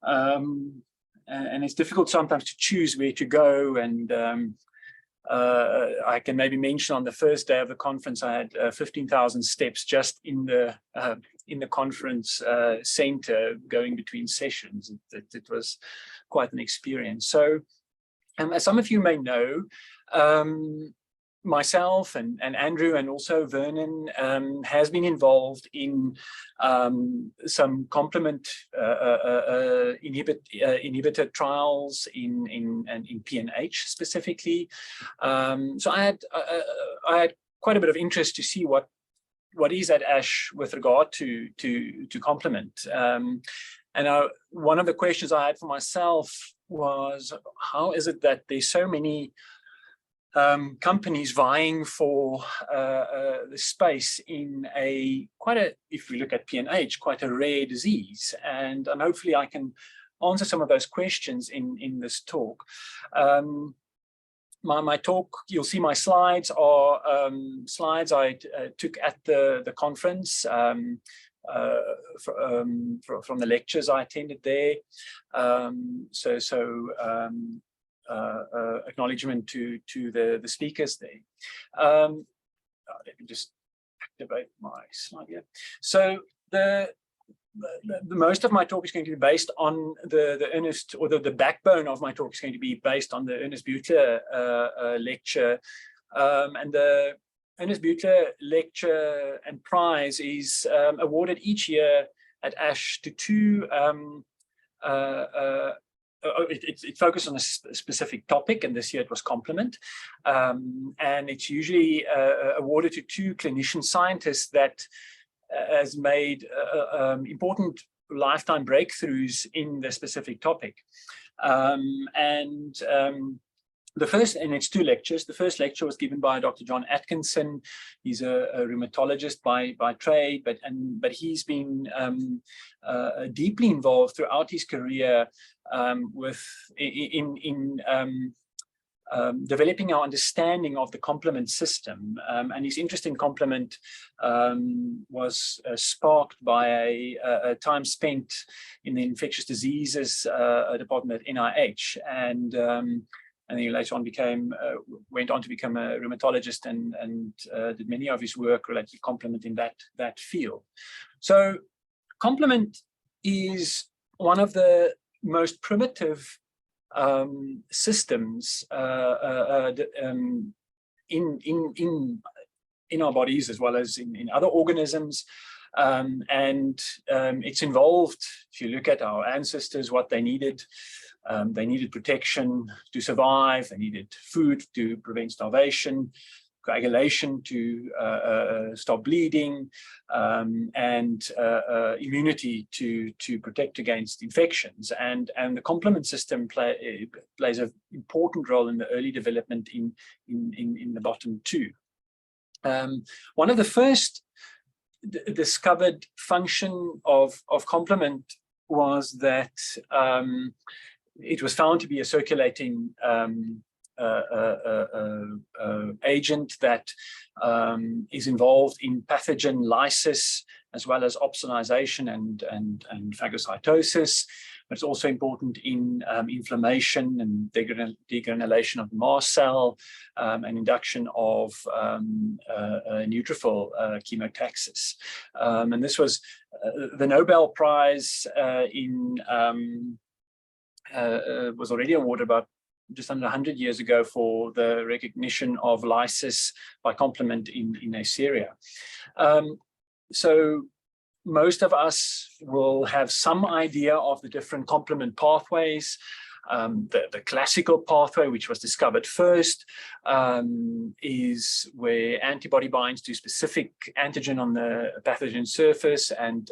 and it's difficult sometimes to choose where to go, and I can maybe mention on the first day of the conference, I had 15,000 steps just in the conference center going between sessions. It was quite an experience. So as some of you may know, myself and Andrew and also Vernon has been involved in some complement inhibitor trials in PNH specifically. So I had quite a bit of interest to see what is at ASH with regard to complement. And one of the questions I had for myself was, how is it that there's so many companies vying for the space in if we look at PNH, quite a rare disease, and hopefully I can answer some of those questions in this talk. My talk, you'll see my slides are slides I took at the conference from the lectures I attended there. Acknowledgement to the speakers there. Let me just activate my slide here. So the most of my talk is going to be based on the Ernest, or the backbone of my talk is going to be based on the Ernest Butler lecture. And the Ernest Butler lecture and prize is awarded each year at ASH to two it focused on a specific topic, and this year it was complement. And it's usually awarded to two clinician scientists that has made important lifetime breakthroughs in the specific topic. The first, and it's two lectures. The first lecture was given by Dr. John Atkinson. He's a rheumatologist by trade, but he's been deeply involved throughout his career developing our understanding of the complement system. And his interest in complement was sparked by a time spent in the infectious diseases department at NIH, and he later on went on to become a rheumatologist and did many of his work related to complement in that field. So complement is one of the most primitive systems in our bodies as well as in other organisms. It's involved, if you look at our ancestors, what they needed protection to survive, they needed food to prevent starvation, coagulation to stop bleeding, and immunity to protect against infections. And the complement system plays an important role in the early development in the bottom two. One of the first discovered function of complement was that it was found to be a circulating agent that is involved in pathogen lysis as well as opsonization and phagocytosis. But it's also important in inflammation and degranulation of the mast cell and induction of neutrophil chemotaxis. And this was the Nobel Prize was already awarded about just under 100 years ago for the recognition of lysis by complement in Neisseria. So most of us will have some idea of the different complement pathways. The classical pathway, which was discovered first, is where antibody binds to specific antigen on the pathogen surface and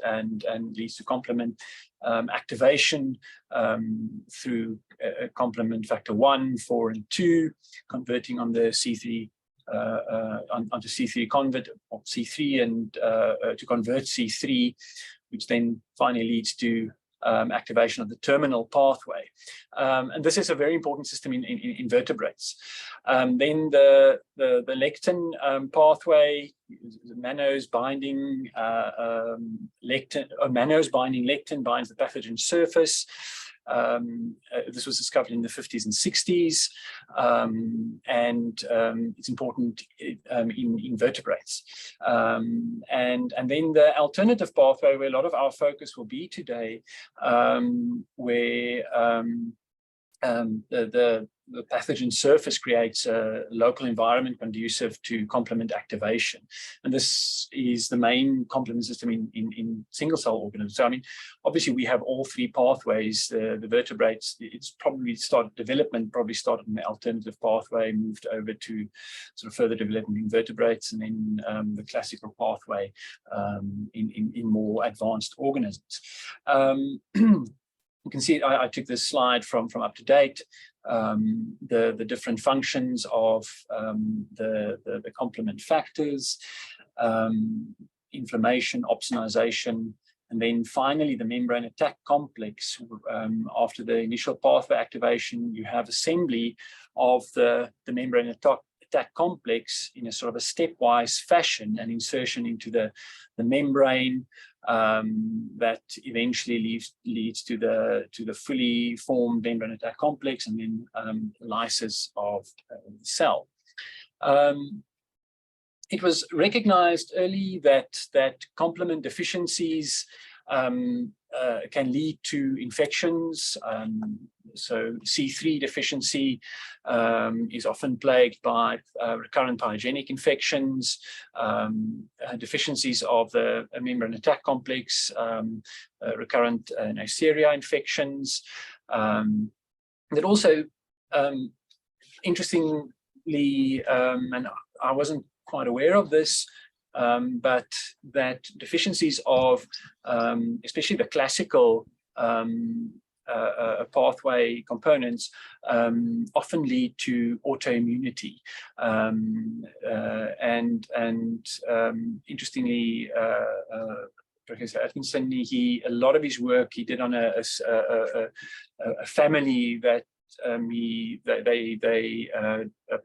leads to complement activation through complement factor 1, 4, and 2, converting on the C3 onto C3 convert or C3 and to convert C3, which then finally leads to activation of the terminal pathway. And this is a very important system in vertebrates. Then the lectin pathway, mannose binding lectin binds the pathogen surface. This was discovered in the 50s and 60s, and it's important in vertebrates. And then the alternative pathway, where a lot of our focus will be today, where the pathogen surface creates a local environment conducive to complement activation. And this is the main complement system in single cell organisms. So, I mean, obviously we have all three pathways. The vertebrates, development probably started in the alternative pathway, moved over to sort of further development in vertebrates, and then the classical pathway in more advanced organisms. You can see I took this slide from Up to Date, the different functions of the complement factors, inflammation, opsonization, and then finally the membrane attack complex. After the initial pathway activation, you have assembly of the membrane attack complex in a sort of a stepwise fashion, and insertion into the membrane that eventually leads to the fully formed membrane attack complex, and then lysis of the cell. It was recognized early that complement deficiencies can lead to infections. So C3 deficiency is often plagued by recurrent pyogenic infections, deficiencies of the membrane attack complex, recurrent Neisseria infections. That also, interestingly, and I wasn't quite aware of this, but that deficiencies of especially the classical pathway components often lead to autoimmunity. Interestingly, Professor Atkinson, a lot of his work he did on a family that they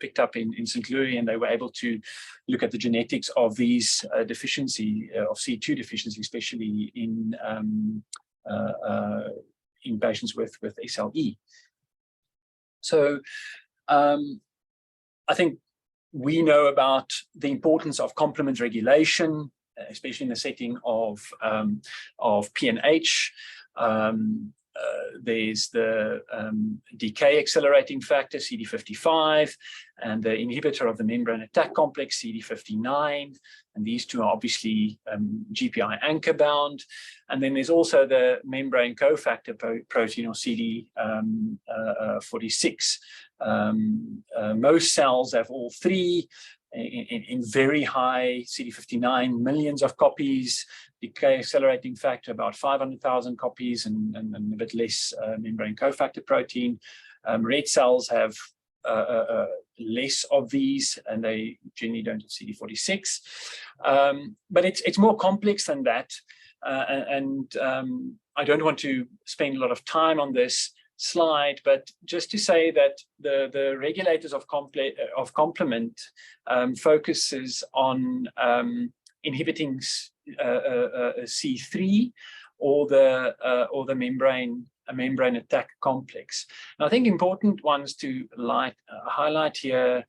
picked up in St. Louis, and they were able to look at the genetics of these deficiency of C2 deficiency, especially in patients with SLE. So I think we know about the importance of complement regulation, especially in the setting of PNH. There's the decay accelerating factor, CD55, and the inhibitor of the membrane attack complex, CD59. And these two are obviously GPI anchor bound. And then there's also the membrane cofactor protein, or CD46. Most cells have all three in very high CD59, millions of copies, decay accelerating factor about 500,000 copies, and a bit less membrane cofactor protein. Red cells have less of these, and they generally don't have CD46. But it's more complex than that, and I don't want to spend a lot of time on this slide, but just to say that the regulators of complement focuses on inhibiting C3 or the membrane attack complex. And I think important ones to highlight here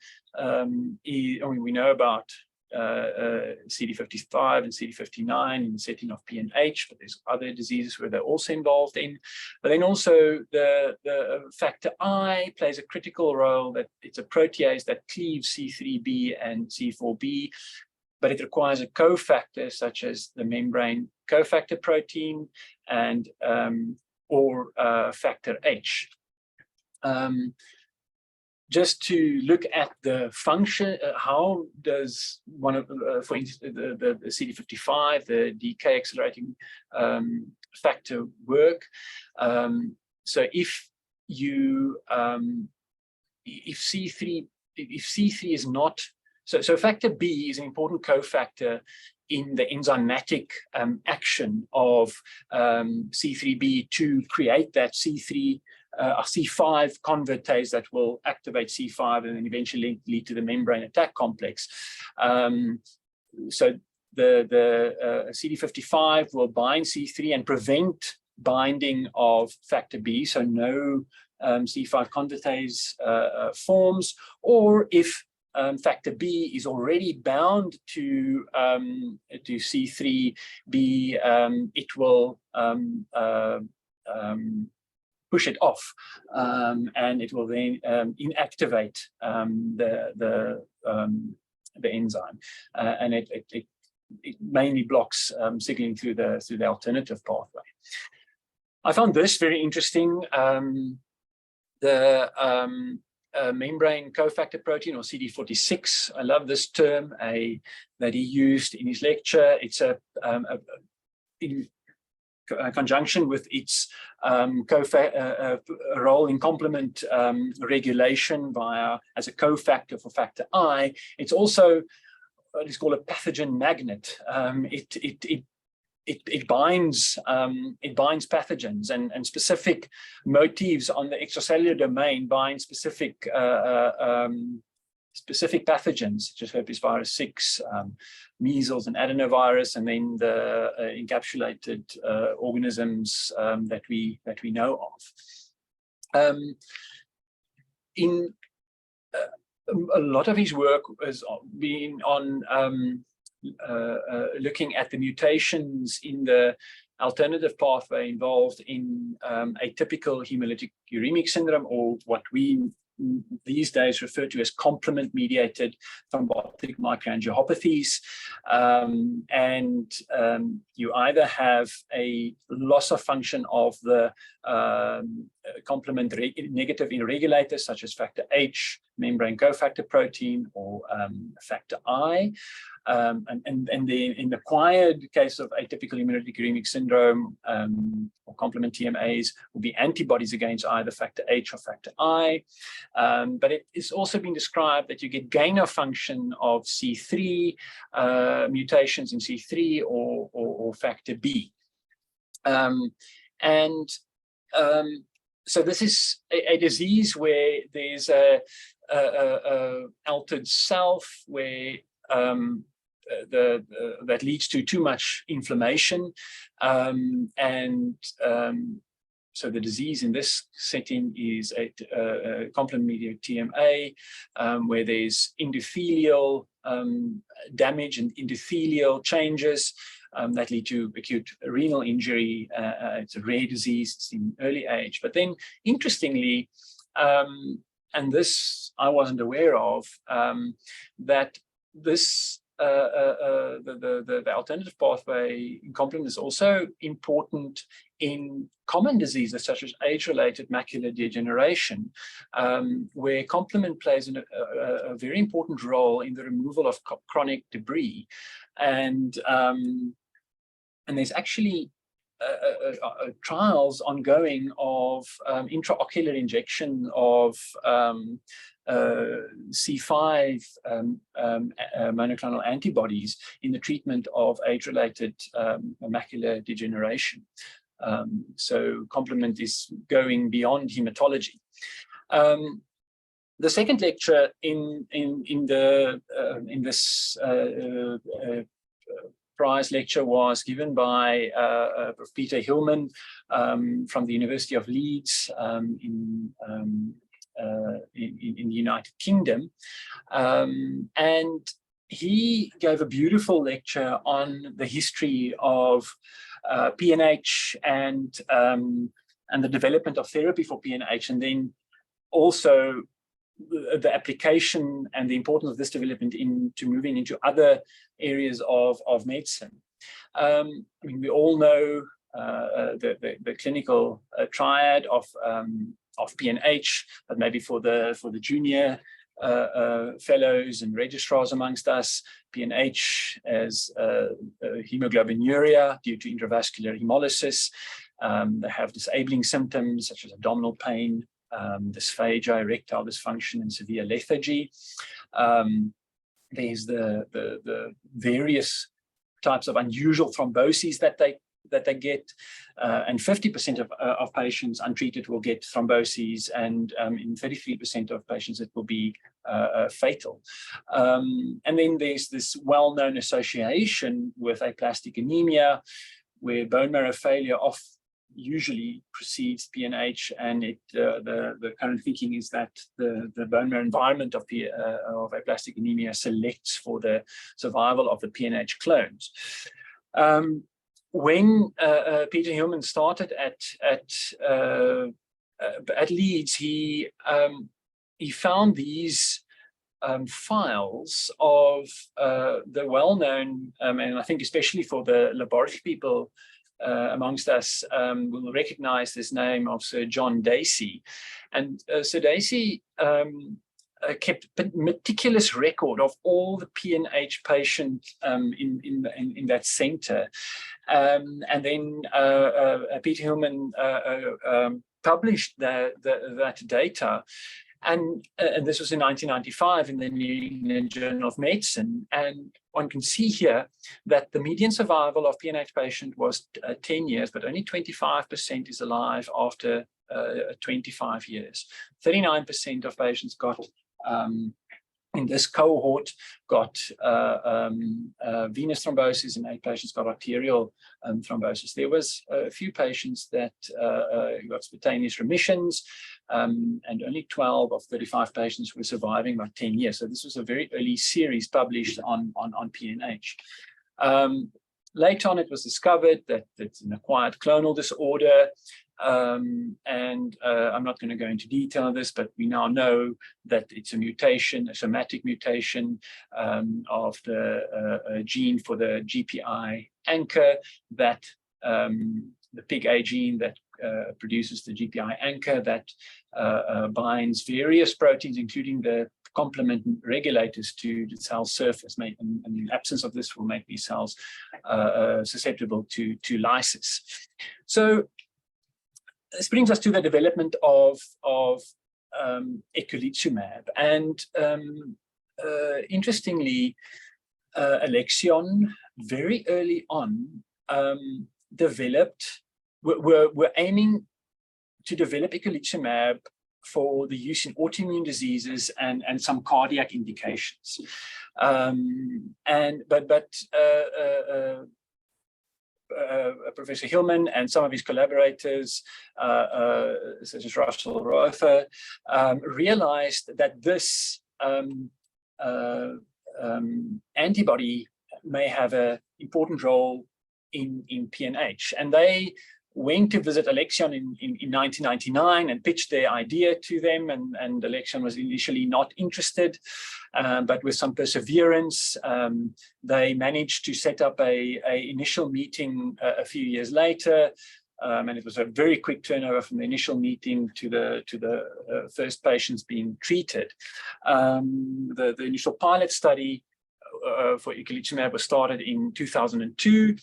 is, we know about CD55 and CD59 in the setting of PNH, but there's other diseases where they're also involved in. But then also the factor I plays a critical role, that it's a protease that cleaves C3b and C4b, but it requires a cofactor such as the membrane cofactor protein and or factor H. Just to look at the function, how does one of, for instance, the CD55, the decay accelerating factor work? So if C3 is not, so factor B is an important cofactor in the enzymatic action of C3b to create that C5 convertase that will activate C5 and then eventually lead to the membrane attack complex. So the CD55 will bind C3 and prevent binding of factor B, so no C5 convertase forms, or if factor B is already bound to C3b, it will push it off, and it will then inactivate the enzyme, and it mainly blocks signaling through the alternative pathway. I found this very interesting. The membrane cofactor protein, or CD46. I love this term that he used in his lecture. It's in conjunction with its role in complement regulation as a cofactor for factor I. It's also what is called a pathogen magnet. It binds pathogens, and specific motifs on the extracellular domain bind specific pathogens, such as herpes virus 6, measles, and adenovirus, and then the encapsulated organisms that we know of. A lot of his work has been on looking at the mutations in the alternative pathway involved in atypical hemolytic uremic syndrome, or what we these days refer to as complement-mediated thrombotic microangiopathies. And you either have a loss of function of the complement negative regulators, such as factor H, membrane cofactor protein, or factor I. And then in the acquired case of atypical hemolytic uremic syndrome, or complement TMAs, will be antibodies against either factor H or factor I. But it is also been described that you get gain of function of C3, mutations in C3 or factor B. So this is a disease where there's a altered self, where that leads to too much inflammation, so the disease in this setting is a complement-mediated TMA, where there's endothelial damage and endothelial changes that lead to acute renal injury. It's a rare disease. It's in early age. But then, interestingly, and this I wasn't aware of, that this the alternative pathway in complement is also important in common diseases such as age-related macular degeneration, where complement plays a very important role in the removal of chronic debris, and there's actually trials ongoing of intraocular injection of C5 monoclonal antibodies in the treatment of age-related macular degeneration. So complement is going beyond hematology. The second lecture in this prize lecture was given by Prof. Peter Hillman from the University of Leeds in the United Kingdom, and he gave a beautiful lecture on the history of PNH and the development of therapy for PNH, and then also the application and the importance of this development into moving into other areas of medicine. I mean, we all know the clinical triad of PNH, but maybe for the junior fellows and registrars amongst us, PNH as hemoglobinuria due to intravascular hemolysis. They have disabling symptoms such as abdominal pain, dysphagia, erectile dysfunction, and severe lethargy. There's the various types of unusual thromboses that they get, and 50% of patients untreated will get thromboses, and in 33% of patients it will be fatal. And then there's this well-known association with aplastic anemia, where bone marrow failure usually precedes PNH, and the current thinking is that the bone marrow environment of aplastic anemia selects for the survival of the PNH clones. When Peter Hillman started at Leeds, he found these files of the well-known, and I think especially for the laboratory people amongst us will recognize this name of Sir John Dacey. And Sir Dacey kept a meticulous record of all the PNH patients in that center. And then Peter Hillman published that data. And this was in 1995 in the New England Journal of Medicine. And one can see here that the median survival of PNH patient was 10 years, but only 25% is alive after 25 years. 39% of patients got, in this cohort, got venous thrombosis, and 8 patients got arterial thrombosis. There was a few patients that got spontaneous remissions, and only 12 of 35 patients were surviving by 10 years. So this was a very early series published on PNH. Later on, it was discovered that it's an acquired clonal disorder. And I'm not going to go into detail on this, but we now know that it's a mutation, a somatic mutation of the gene for the GPI anchor, that the PIG-A gene that produces the GPI anchor that binds various proteins, including the complement regulators, to the cell surface, and in absence of this will make these cells susceptible to lysis. So this brings us to the development of eculizumab. And interestingly, Alexion very early on were aiming to develop eculizumab for the use in autoimmune diseases and some cardiac indications. Professor Hillman and some of his collaborators, such as Russell Rofer, realized that this antibody may have an important role in PNH. And they went to visit Alexion in 1999 and pitched their idea to them, and Alexion was initially not interested, but with some perseverance, they managed to set up a initial meeting a few years later, and it was a very quick turnover from the initial meeting to the first patients being treated. The initial pilot study for eculizumab was started in 2002.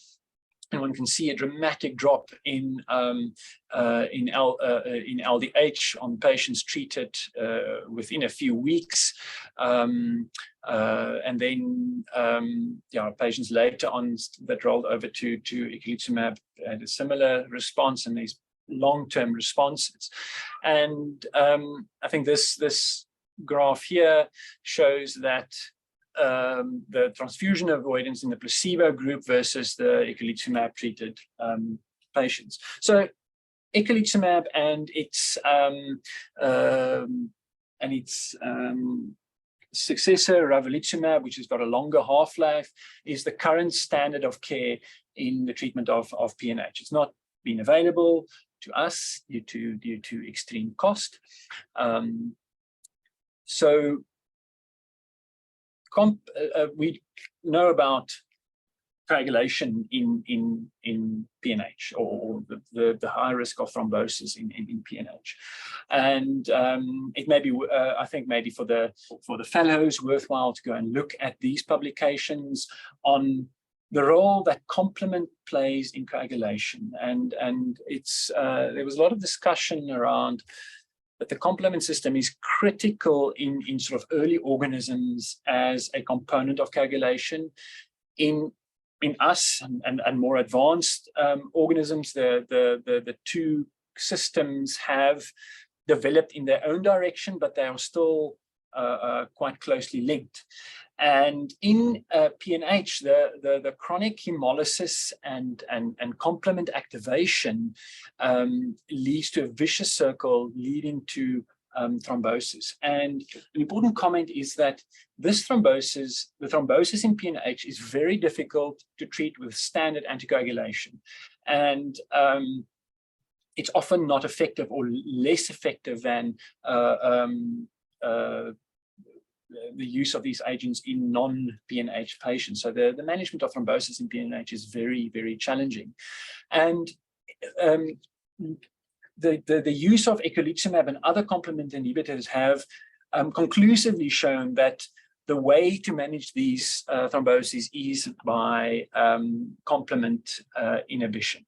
And one can see a dramatic drop in LDH on patients treated within a few weeks, and then patients later on that rolled over to eculizumab had a similar response, and these long-term responses. And I think this graph here shows that the transfusion avoidance in the placebo group versus the eculizumab treated patients. So eculizumab and its successor ravulizumab, which has got a longer half-life, is the current standard of care in the treatment of PNH. It's not been available to us due to extreme cost. So we know about coagulation in PNH, or the high risk of thrombosis in PNH, and it may be I think maybe for the fellows worthwhile to go and look at these publications on the role that complement plays in coagulation, and it's there was a lot of discussion around that the complement system is critical in sort of early organisms as a component of coagulation. In us and more advanced organisms, the two systems have developed in their own direction, but they are still quite closely linked. And in PNH, the chronic hemolysis and complement activation leads to a vicious circle leading to thrombosis. And an important comment is that this thrombosis, the thrombosis in PNH, is very difficult to treat with standard anticoagulation. And it's often not effective or less effective than the use of these agents in non-PNH patients. So the management of thrombosis in PNH is very, very challenging. And the use of eculizumab and other complement inhibitors have conclusively shown that the way to manage these thromboses is by complement inhibition.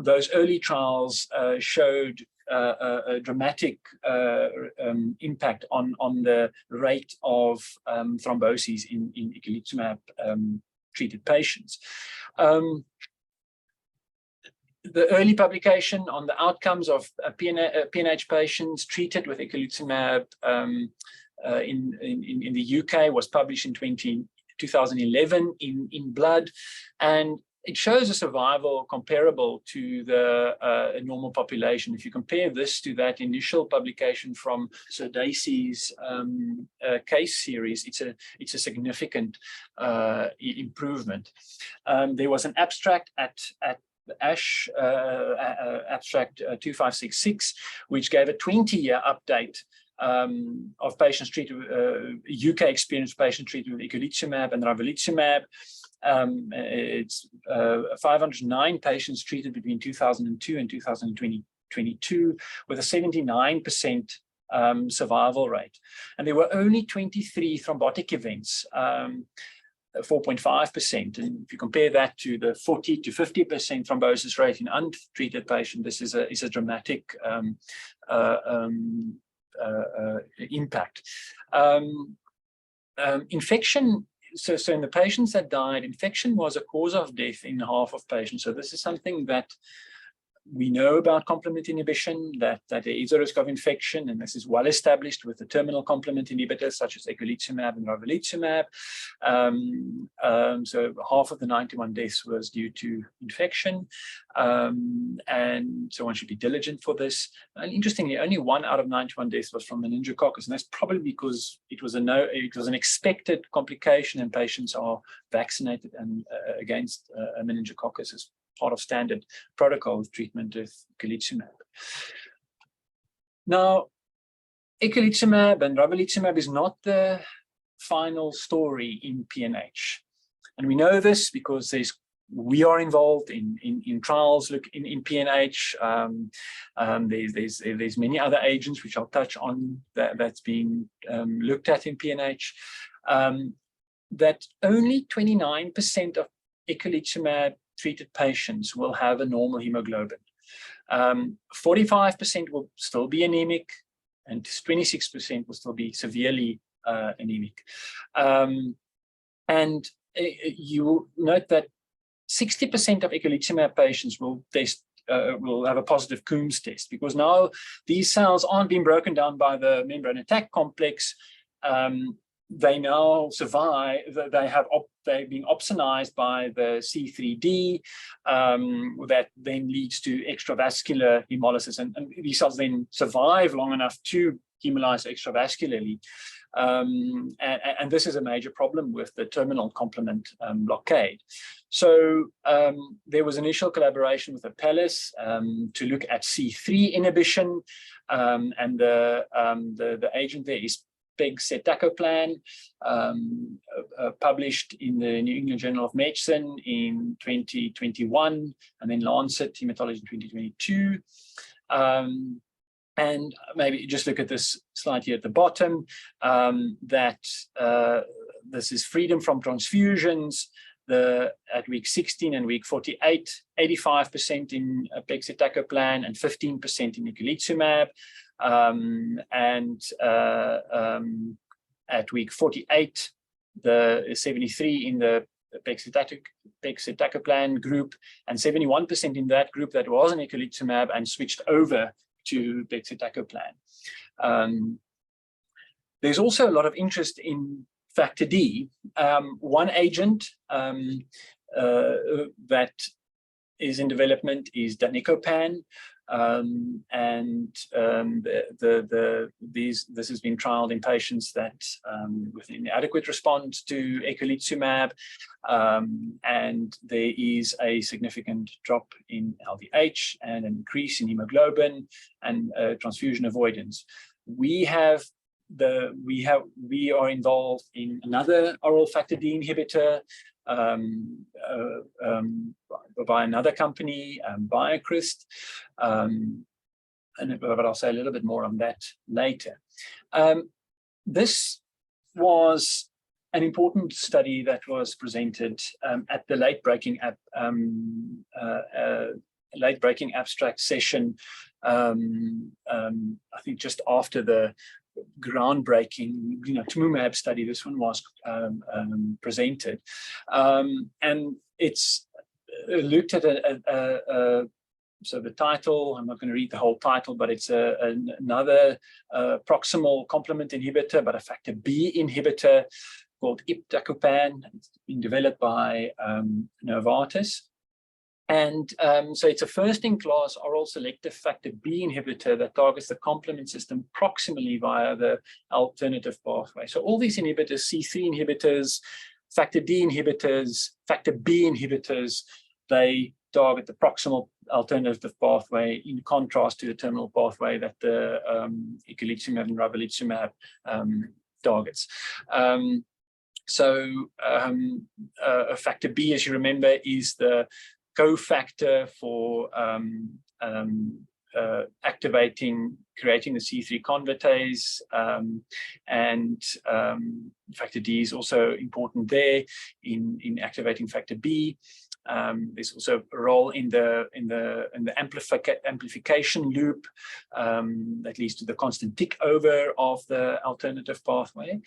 Those early trials showed a dramatic impact on the rate of thromboses in eculizumab treated patients. The early publication on the outcomes of PNH patients treated with eculizumab in the UK was published in 2011 in Blood, and it shows a survival comparable to the normal population. If you compare this to that initial publication from Sir Dacey's case series, it's a significant improvement. There was an abstract at ASH, abstract 2566, which gave a 20-year update of patients treated, UK experienced patients treated with eculizumab and ravulizumab. It's 509 patients treated between 2002 and 2022 with a 79% survival rate. And there were only 23 thrombotic events, 4.5%. And if you compare that to the 40 to 50% thrombosis rate in untreated patients, this is a dramatic impact. Infection. So in the patients that died, infection was a cause of death in half of patients. So this is something that we know about complement inhibition, that there is a risk of infection, and this is well established with the terminal complement inhibitors such as eculizumab and ravulizumab. So half of the 91 deaths was due to infection, and so one should be diligent for this. And interestingly, only 1 out of 91 deaths was from meningococcus, and that's probably because it was an expected complication, and patients are vaccinated and against meningococcus as part of standard protocol treatment with eculizumab. Now, eculizumab and ravulizumab is not the final story in PNH. And we know this because we are involved in trials in PNH. There's many other agents which I'll touch on that's being looked at in PNH. That only 29% of eculizumab treated patients will have a normal hemoglobin. 45% will still be anemic, and 26% will still be severely anemic. And you will note that 60% of eculizumab patients will have a positive Coombs test, because now these cells aren't being broken down by the membrane attack complex. They now survive. They've been opsonized by the C3d, that then leads to extravascular hemolysis, and these cells then survive long enough to hemolyze extravascularly. And this is a major problem with the terminal complement blockade. So there was initial collaboration with Apellis to look at C3 inhibition, and the agent there is pegcetacoplan, published in the New England Journal of Medicine in 2021, and then Lancet Hematology in 2022. And maybe just look at this slide here at the bottom, that this is freedom from transfusions. At week 16 and week 48, 85% in pegcetacoplan and 15% in eculizumab. At week 48, the 73 in the pegcetacoplan group, and 71% in that group that was on eculizumab and switched over to pegcetacoplan. There's also a lot of interest in factor D. One agent that is in development is danicopan, this has been trialed in patients that with inadequate response to eculizumab, and there is a significant drop in LDH and an increase in hemoglobin and transfusion avoidance. We are involved in another oral factor D inhibitor by another company, BioCryst, but I'll say a little bit more on that later. This was an important study that was presented at the late-breaking abstract session, I think just after the groundbreaking, Tumumab study. This one was presented, and it's looked at so the title, I'm not going to read the whole title, but it's another proximal complement inhibitor, but a factor B inhibitor called iptacopan. It's been developed by Novartis. And so it's a first-in-class oral selective factor B inhibitor that targets the complement system proximally via the alternative pathway. So all these inhibitors, C3 inhibitors, factor D inhibitors, factor B inhibitors, they target the proximal alternative pathway in contrast to the terminal pathway that the eculizumab and ravulizumab targets. Factor B, as you remember, is the cofactor for creating the C3 convertase, and factor D is also important there in activating factor B. There's also a role in the amplification loop that leads to the constant tick over of the alternative pathway.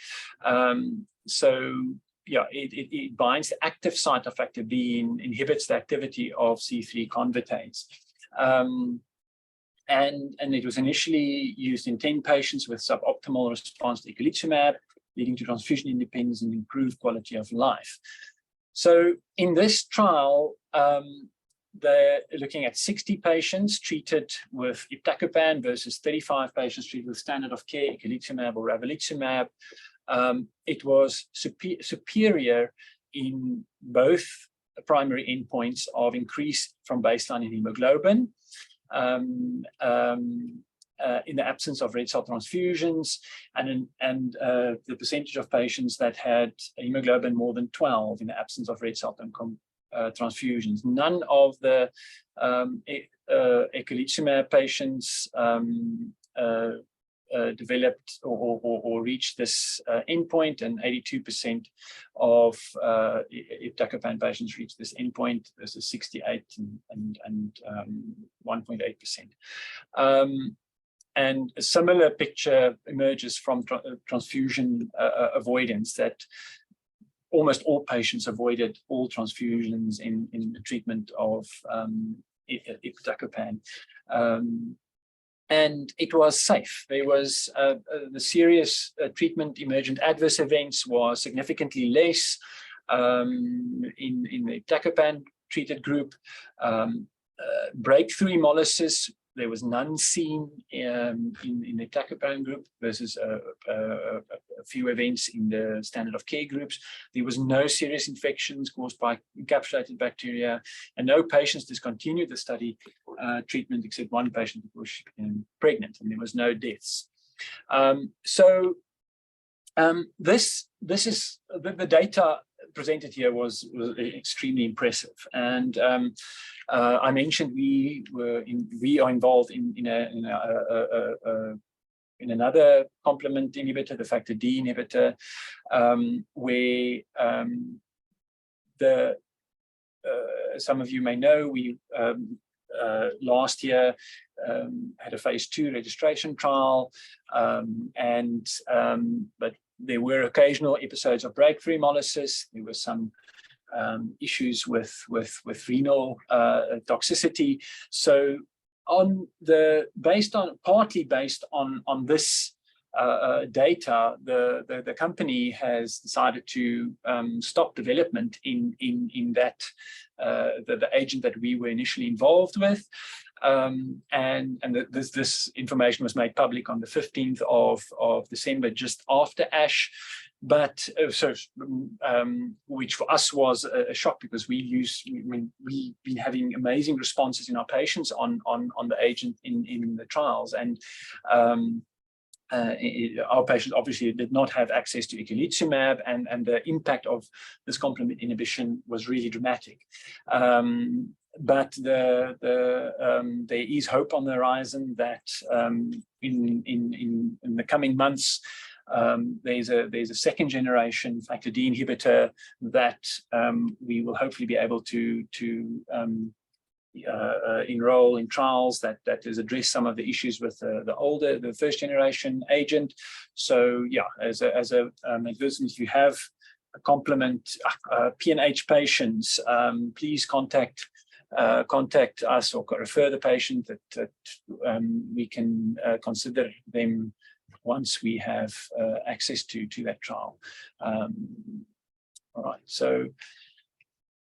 Yeah, it binds the active site of factor B and inhibits the activity of C3 convertase. And it was initially used in 10 patients with suboptimal response to eculizumab, leading to transfusion independence and improved quality of life. So in this trial, they're looking at 60 patients treated with iptacopan versus 35 patients treated with standard of care, eculizumab or ravulizumab. It was superior in both primary endpoints of increase from baseline in hemoglobin, in the absence of red cell transfusions, and the percentage of patients that had hemoglobin more than 12 in the absence of red cell transfusions. None of the eculizumab patients developed or reached this endpoint, and 82% of iptacopan patients reached this endpoint versus 68 and 1.8%. And a similar picture emerges from transfusion avoidance, that almost all patients avoided all transfusions in the treatment of iptacopan. And it was safe. There was the serious treatment emergent adverse events was significantly less in the iptacopan treated group. Breakthrough hemolysis, there was none seen in the iptacopan group versus a few events in the standard of care groups. There was no serious infections caused by encapsulated bacteria, and no patients discontinued the study treatment except one patient who was pregnant, and there was no deaths. This is the data presented here was extremely impressive, and I mentioned we are involved in another complement inhibitor, the factor D inhibitor, where some of you may know we last year had a phase 2 registration trial, but there were occasional episodes of breakthrough hemolysis. There were some issues with renal toxicity. So partly based on this data, the company has decided to stop development in that the agent that we were initially involved with. This information was made public on the 15th of December, just after ASH. But which for us was a shock, because we've been having amazing responses in our patients on the agent in the trials, and our patients obviously did not have access to eculizumab, and the impact of this complement inhibition was really dramatic. But there is hope on the horizon that in the coming months, there's a second generation factor D inhibitor that we will hopefully be able to enroll in trials that has addressed some of the issues with the first generation agent. So yeah, as a advertisement, if you have a complement PNH patients, please contact us or refer the patient that we can consider them once we have access to that trial. All right, so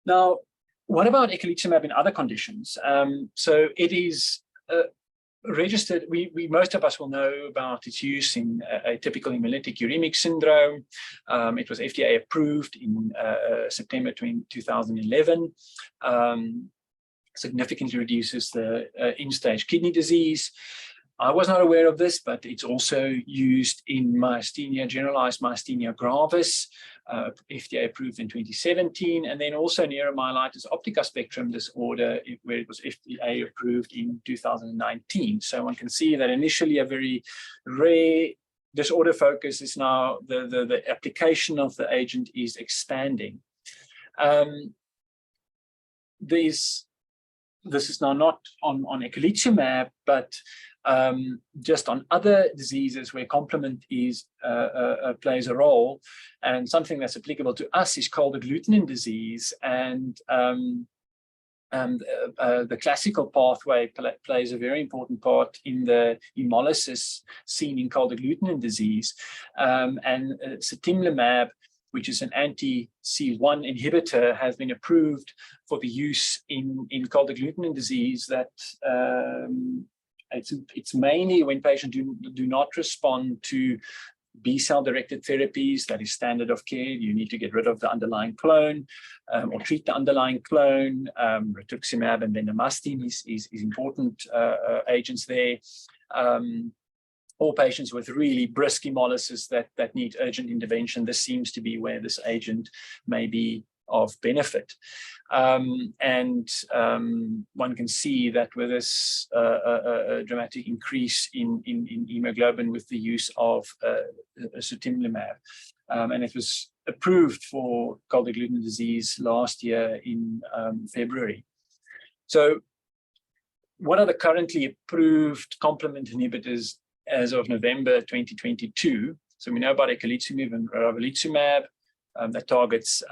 now, what about eculizumab in other conditions? So it is registered, most of us will know about its use in atypical hemolytic uremic syndrome. It was FDA approved in September 2011. Significantly reduces the end-stage kidney disease. I was not aware of this, but it's also used in myasthenia, generalized myasthenia gravis, FDA approved in 2017, and then also neuromyelitis optica spectrum disorder, where it was FDA approved in 2019. So one can see that initially a very rare disorder focus is now the application of the agent is expanding. This is now not on eculizumab, but just on other diseases where complement plays a role. And something that's applicable to us is cold agglutinin disease, and the classical pathway plays a very important part in the hemolysis seen in cold agglutinin disease. And sutimlimab, which is an anti-C1 inhibitor, has been approved for the use in cold agglutinin disease. That it's mainly when patients do not respond to B-cell directed therapies, that is standard of care. You need to get rid of the underlying clone or treat the underlying clone. Rituximab and bendamustine is important agents there. All patients with really brisk hemolysis that need urgent intervention, this seems to be where this agent may be of benefit. One can see that with this dramatic increase in hemoglobin with the use of sutimlimab. And it was approved for cold agglutinin disease last year in February. So what are the currently approved complement inhibitors as of November 2022? So we know about eculizumab and ravulizumab that targets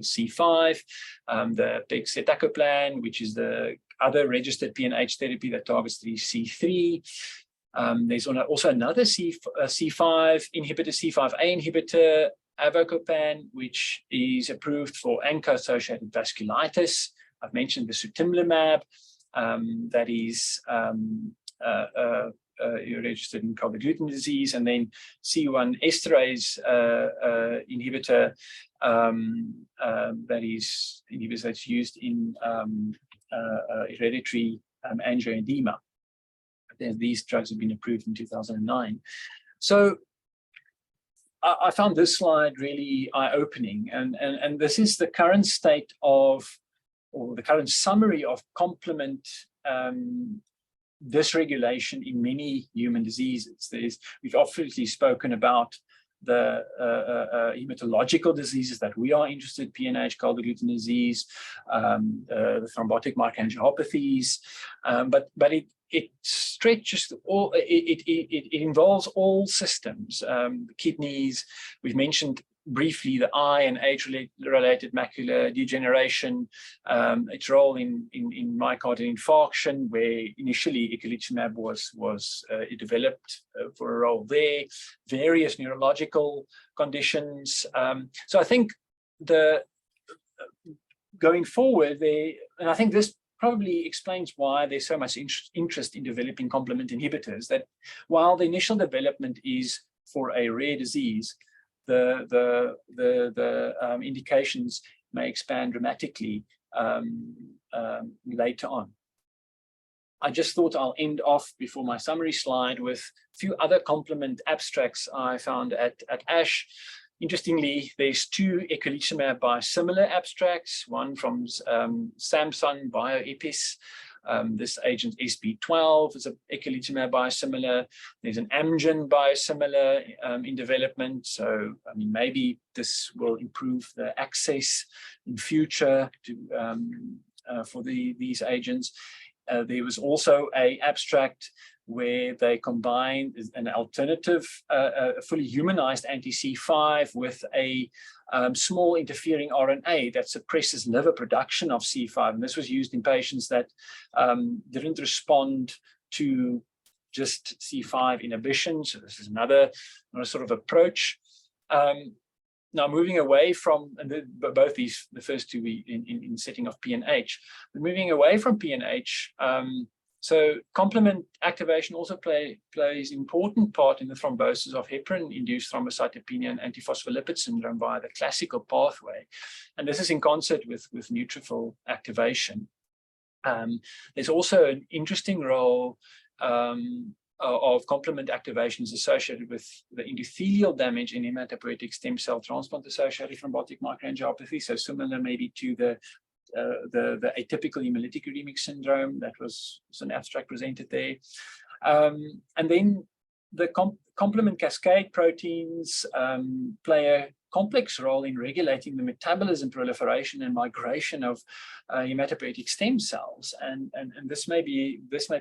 C5, the pegcetacoplan, which is the other registered PNH therapy that targets the C3. There's also another C5 inhibitor, C5a inhibitor, avacopan, which is approved for ANCA-associated vasculitis. I've mentioned the sutimlimab, that is registered in cold agglutinin disease, and then C1 esterase inhibitor, that's used in hereditary angioedema. These drugs have been approved in 2009. So I found this slide really eye-opening, and this is the current state of, or the current summary of complement dysregulation in many human diseases. We've obviously spoken about the hematological diseases that we are interested in, PNH, cold agglutinin disease, the thrombotic microangiopathies, but it stretches all, it involves all systems, the kidneys. We've mentioned briefly the eye and age-related macular degeneration, its role in myocardial infarction, where initially eculizumab was developed for a role there, various neurological conditions. So I think going forward, and I think this probably explains why there's so much interest in developing complement inhibitors, that while the initial development is for a rare disease, the indications may expand dramatically later on. I just thought I'll end off before my summary slide with a few other complement abstracts I found at ASH. Interestingly, there's 2 eculizumab biosimilar abstracts, one from Samsung Bioepis. This agent SB12 is an eculizumab biosimilar. There's an Amgen biosimilar in development. So, I mean, maybe this will improve the access in future to, for these agents. There was also an abstract where they combined an alternative, fully humanized anti-C5 with a small interfering RNA that suppresses liver production of C5. And this was used in patients that didn't respond to just C5 inhibition. So this is another sort of approach. Now, moving away from both these, the first 2 in setting of PNH, but moving away from PNH, so complement activation also plays important part in the thrombosis of heparin-induced thrombocytopenia and antiphospholipid syndrome via the classical pathway. And this is in concert with neutrophil activation. There's also an interesting role of complement activations associated with the endothelial damage in hematopoietic stem cell transplant-associated thrombotic microangiopathy. So similar maybe to the atypical hemolytic uremic syndrome that was an abstract presented there. And then the complement cascade proteins play a complex role in regulating the metabolism, proliferation, and migration of hematopoietic stem cells, and this may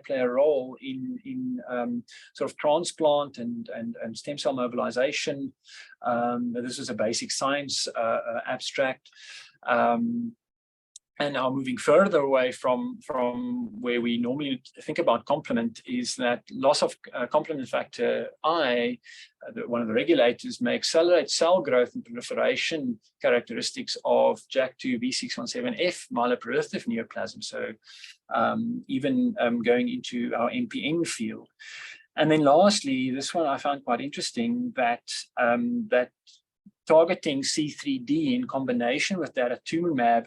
play a role in sort of transplant and stem cell mobilization. This is a basic science abstract. And now moving further away from where we normally think about complement is that loss of complement factor I, one of the regulators, may accelerate cell growth and proliferation characteristics of JAK2 V617F myeloproliferative neoplasm. So even going into our MPN field. And then lastly, this one I found quite interesting, that targeting C3d in combination with daratumumab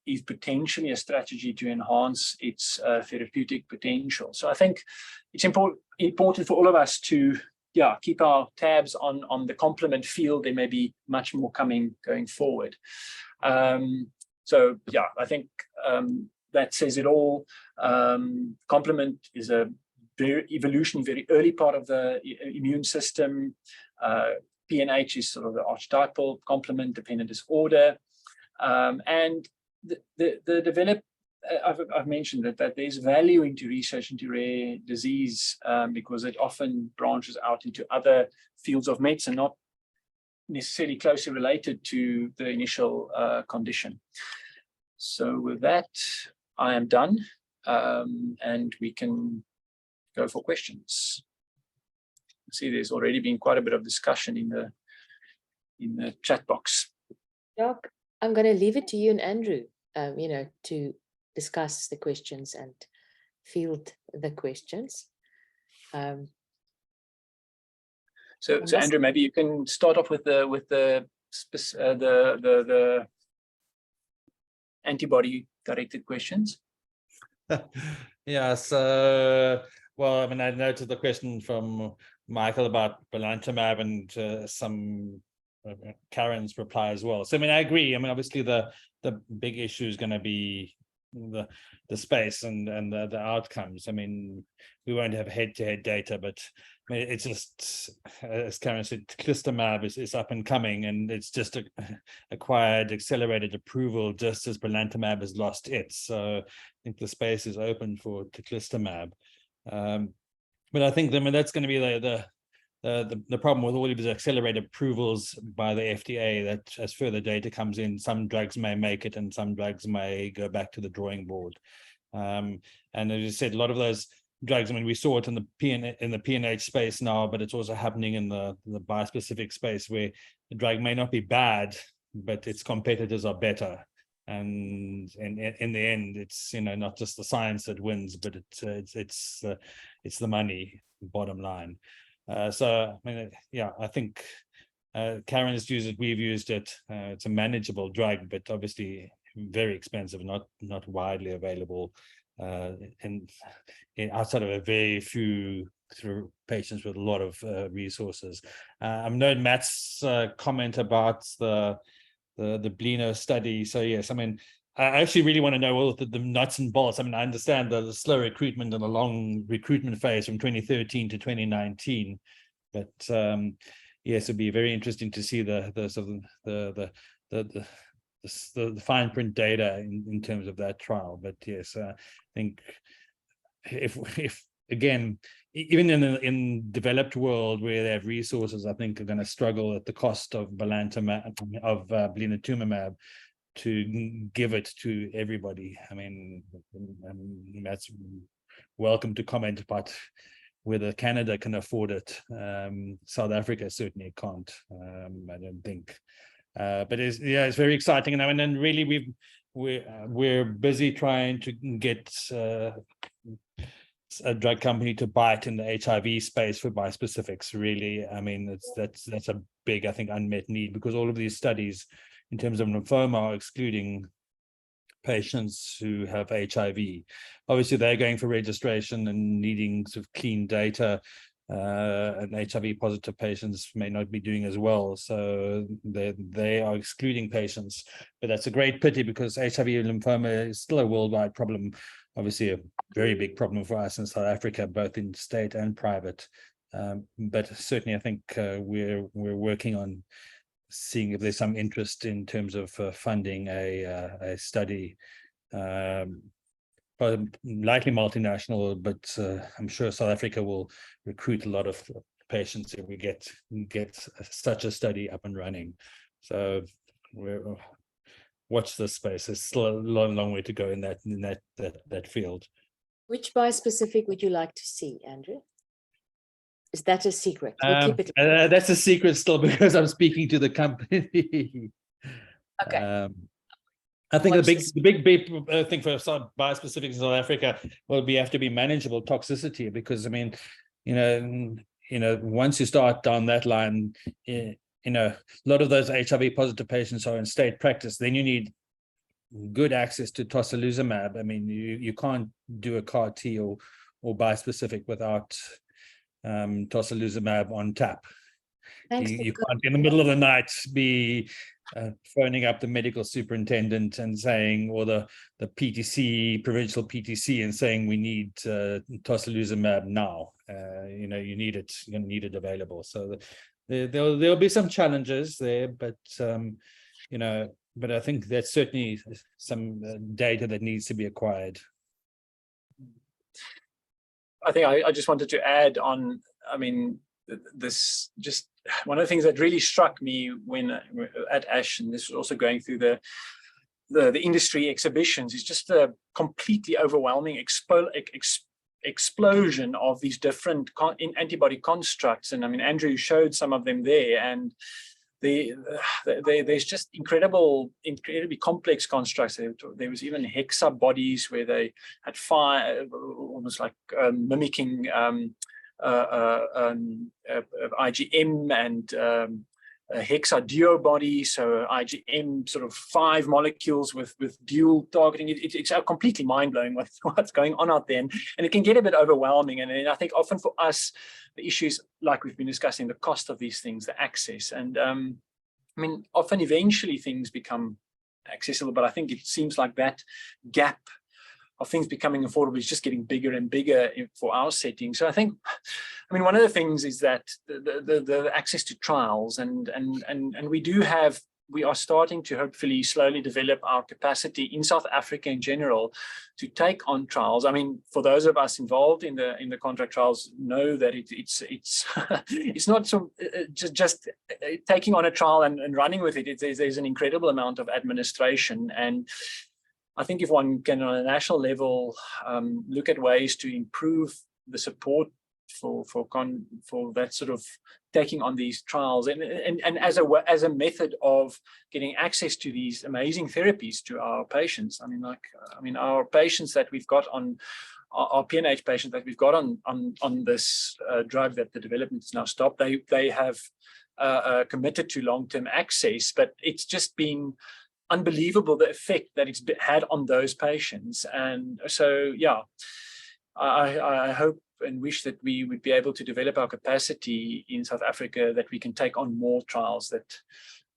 is potentially a strategy to enhance its therapeutic potential. So I think it's important for all of us to keep our tabs on the complement field. There may be much more going forward. So I think that says it all. Complement is a very early part of the immune system. PNH is sort of the archetypal complement-dependent disorder. And I've mentioned that there's value into research into rare disease because it often branches out into other fields of medicine, not necessarily closely related to the initial condition. So with that, I am done, and we can go for questions. See, there's already been quite a bit of discussion in the chat box. Doc, I'm going to leave it to you and Andrew, to discuss the questions and field the questions. So Andrew, maybe you can start off with the antibody-directed questions. Yeah. So, well, I mean, I noted the question from Michael about belantamab and some Karen's reply as well. So I mean, I agree. I mean, obviously the big issue is going to be the space and the outcomes. I mean, we won't have head-to-head data, but I mean, it's just, as Karen said, teclistamab is up and coming, and it's just acquired accelerated approval just as belantamab has lost it. So I think the space is open for teclistamab. But I think that's going to be the problem with all of these accelerated approvals by the FDA, that as further data comes in, some drugs may make it and some drugs may go back to the drawing board. And as you said, a lot of those drugs, I mean, we saw it in the PNH space now, but it's also happening in the bispecific space, where the drug may not be bad, but its competitors are better. And in the end, it's, you know, not just the science that wins, but it's the money, bottom line. So I mean, yeah, I think Karen has used it, we've used it. It's a manageable drug, but obviously very expensive, not widely available, and outside of a very few patients with a lot of resources. I've known Matt's comment about the Blino study. So yes, I mean, I actually really want to know all the nuts and bolts. I mean, I understand the slow recruitment and the long recruitment phase from 2013 to 2019, but yes, it'd be very interesting to see the fine print data in terms of that trial. But yes, I think if again, even in developed world where they have resources, I think are going to struggle at the cost of blinatumomab to give it to everybody. I mean, that's welcome to comment about whether Canada can afford it. South Africa certainly can't. I don't think. But it's very exciting, and then really we're busy trying to get a drug company to bite in the HIV space for bispecifics. Really, I mean, that's a big, I think, unmet need, because all of these studies in terms of lymphoma are excluding patients who have HIV. Obviously, they're going for registration and needing sort of clean data, and HIV positive patients may not be doing as well. So they are excluding patients, but that's a great pity, because HIV lymphoma is still a worldwide problem. Obviously, a very big problem for us in South Africa, both in state and private. But certainly, I think we're working on seeing if there's some interest in terms of funding a study, likely multinational, but I'm sure South Africa will recruit a lot of patients if we get such a study up and running. So we're watch this space. There's still a long way to go in that field. Which bispecific would you like to see, Andrew? Is that a secret? We'll keep it. That's a secret still, because I'm speaking to the company. Okay. I think the big thing for bispecifics in South Africa will have to be manageable toxicity, because I mean, you know, once you start down that line, you know, a lot of those HIV positive patients are in state practice. Then you need good access to tocilizumab. I mean, you can't do a CAR T or bispecific without tocilizumab on tap. You can't in the middle of the night be phoning up the medical superintendent and saying, or the PTC, provincial PTC, and saying we need tocilizumab now. You know, you need it available. So there'll be some challenges there, but you know, but I think there's certainly some data that needs to be acquired. I think I just wanted to add on, I mean, this just one of the things that really struck me when at ASH, and this was also going through the industry exhibitions, is just a completely overwhelming explosion of these different antibody constructs. And I mean, Andrew showed some of them there, and there's just incredibly complex constructs. There was even hexabodies where they had fire, almost like mimicking IgM, and hexaduo body, so IgM, sort of 5 molecules with dual targeting. It's completely mind-blowing what's going on out there, and it can get a bit overwhelming. And I think often for us, the issues, like we've been discussing, the cost of these things, the access, and I mean, often eventually things become accessible, but I think it seems like that gap of things becoming affordable is just getting bigger and bigger for our setting. So I think, I mean, one of the things is that the access to trials, and we do have we are starting to hopefully slowly develop our capacity in South Africa in general to take on trials. I mean, for those of us involved in the contract trials, know that it's it's not so just taking on a trial and running with it. There's an incredible amount of administration, and I think if one can on a national level look at ways to improve the support for that sort of taking on these trials and as a method of getting access to these amazing therapies to our patients. I mean, our patients that we've got on our PNH patients that we've got on this drug that the development is now stopped, they have committed to long-term access, but it's just been unbelievable the effect that it's had on those patients. And so, yeah, I hope and wish that we would be able to develop our capacity in South Africa, that we can take on more trials. That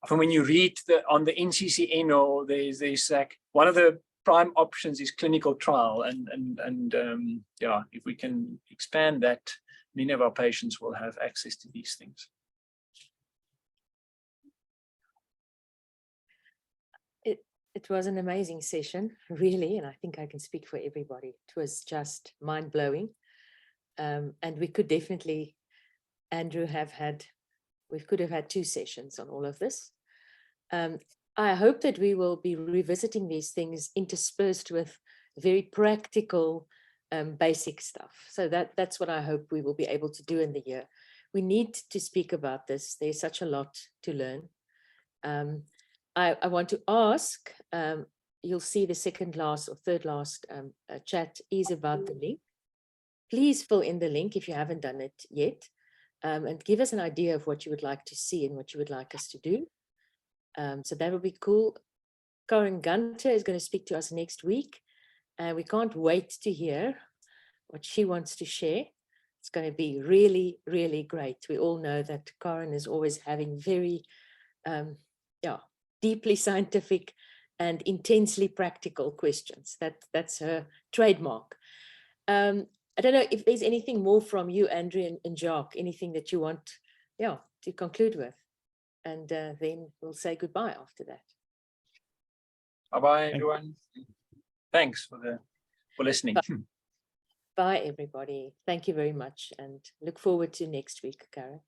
from when you read on the NCCN, or there's like one of the prime options is clinical trial, and yeah, if we can expand that, many of our patients will have access to these things. It was an amazing session, really, and I think I can speak for everybody. It was just mind-blowing. And we could definitely, Andrew, we could have had 2 sessions on all of this. I hope that we will be revisiting these things interspersed with very practical, basic stuff. So that's what I hope we will be able to do in the year. We need to speak about this. There's such a lot to learn. I want to ask, you'll see the second last or third last chat is about the link. Please fill in the link if you haven't done it yet, and give us an idea of what you would like to see and what you would like us to do. So that would be cool. Karen Gunter is going to speak to us next week, and we can't wait to hear what she wants to share. It's going to be really, really great. We all know that Karen is always having very, deeply scientific and intensely practical questions. That's her trademark. I don't know if there's anything more from you, Andrew and Jacques, anything that you want, to conclude with, and then we'll say goodbye after that. Bye-bye, everyone. Thanks for listening. Bye, everybody. Thank you very much, and look forward to next week, Karen.